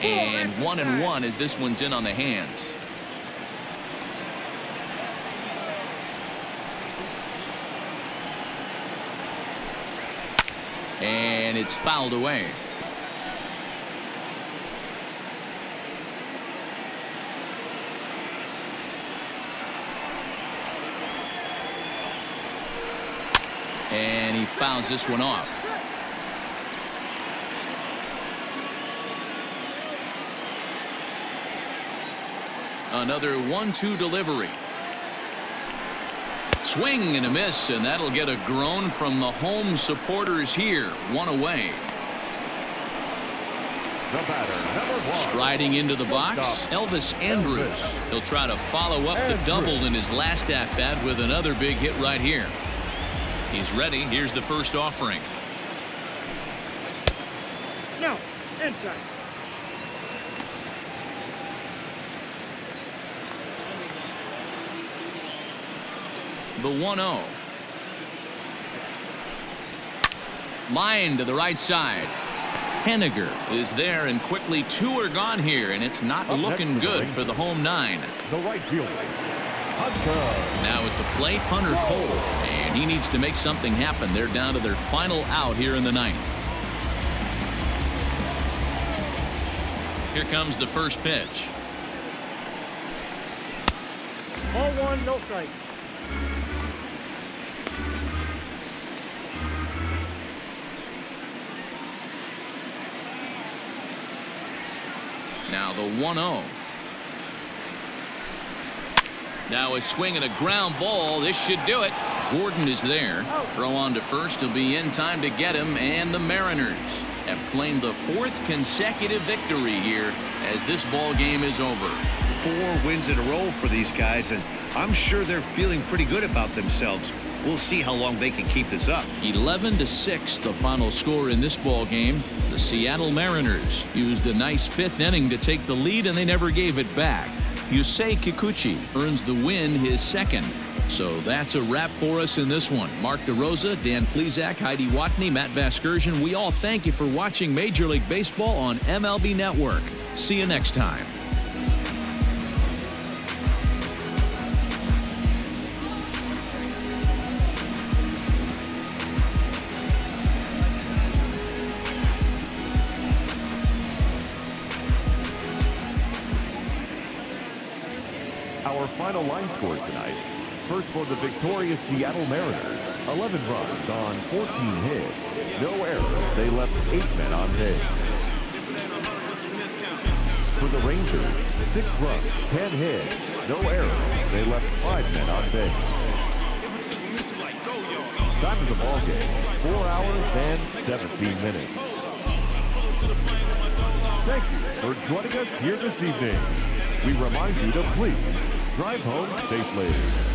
And 1-1 as this one's in on the hands. And it's fouled away. And he fouls this one off. Another 1-2 delivery. Swing and a miss, and that'll get a groan from the home supporters here. One away. The batter, number 1. Striding into the box, Elvis Andrus. He'll try to follow up the double in his last at-bat with another big hit right here. He's ready. Here's the first offering. No, inside. The 1-0. Line to the right side. Henniger is there, and quickly 2 are gone here, and it's not looking good for the home 9. The right fielder, Punter. Now at the plate, Punter Cole, and he needs to make something happen. They're down to their final out here in the 9th. Here comes the first pitch. Ball 1, no strike. Now the 1-0. Now a swing and a ground ball. This should do it. Gordon is there. Throw on to first. He'll be in time to get him. And the Mariners have claimed the 4th consecutive victory here as this ball game is over. 4 wins in a row for these guys, and I'm sure they're feeling pretty good about themselves. We'll see how long they can keep this up. 11-6 the final score in this ball game. The Seattle Mariners used a nice 5th inning to take the lead, and they never gave it back. Yusei Kikuchi earns the win, his 2nd. So that's a wrap for us in this one. Mark DeRosa, Dan Plesac, Heidi Watney, Matt Vasgersian. We all thank you for watching Major League Baseball on MLB Network. See you next time. Our final line scores tonight. First for the victorious Seattle Mariners, 11 runs on 14 hits. No errors. They left 8 men on base. For the Rangers, 6 runs, 10 hits. No errors. They left 5 men on base. Time of the ball game, 4 hours and 17 minutes. Thank you for joining us here this evening. We remind you to please drive home safely.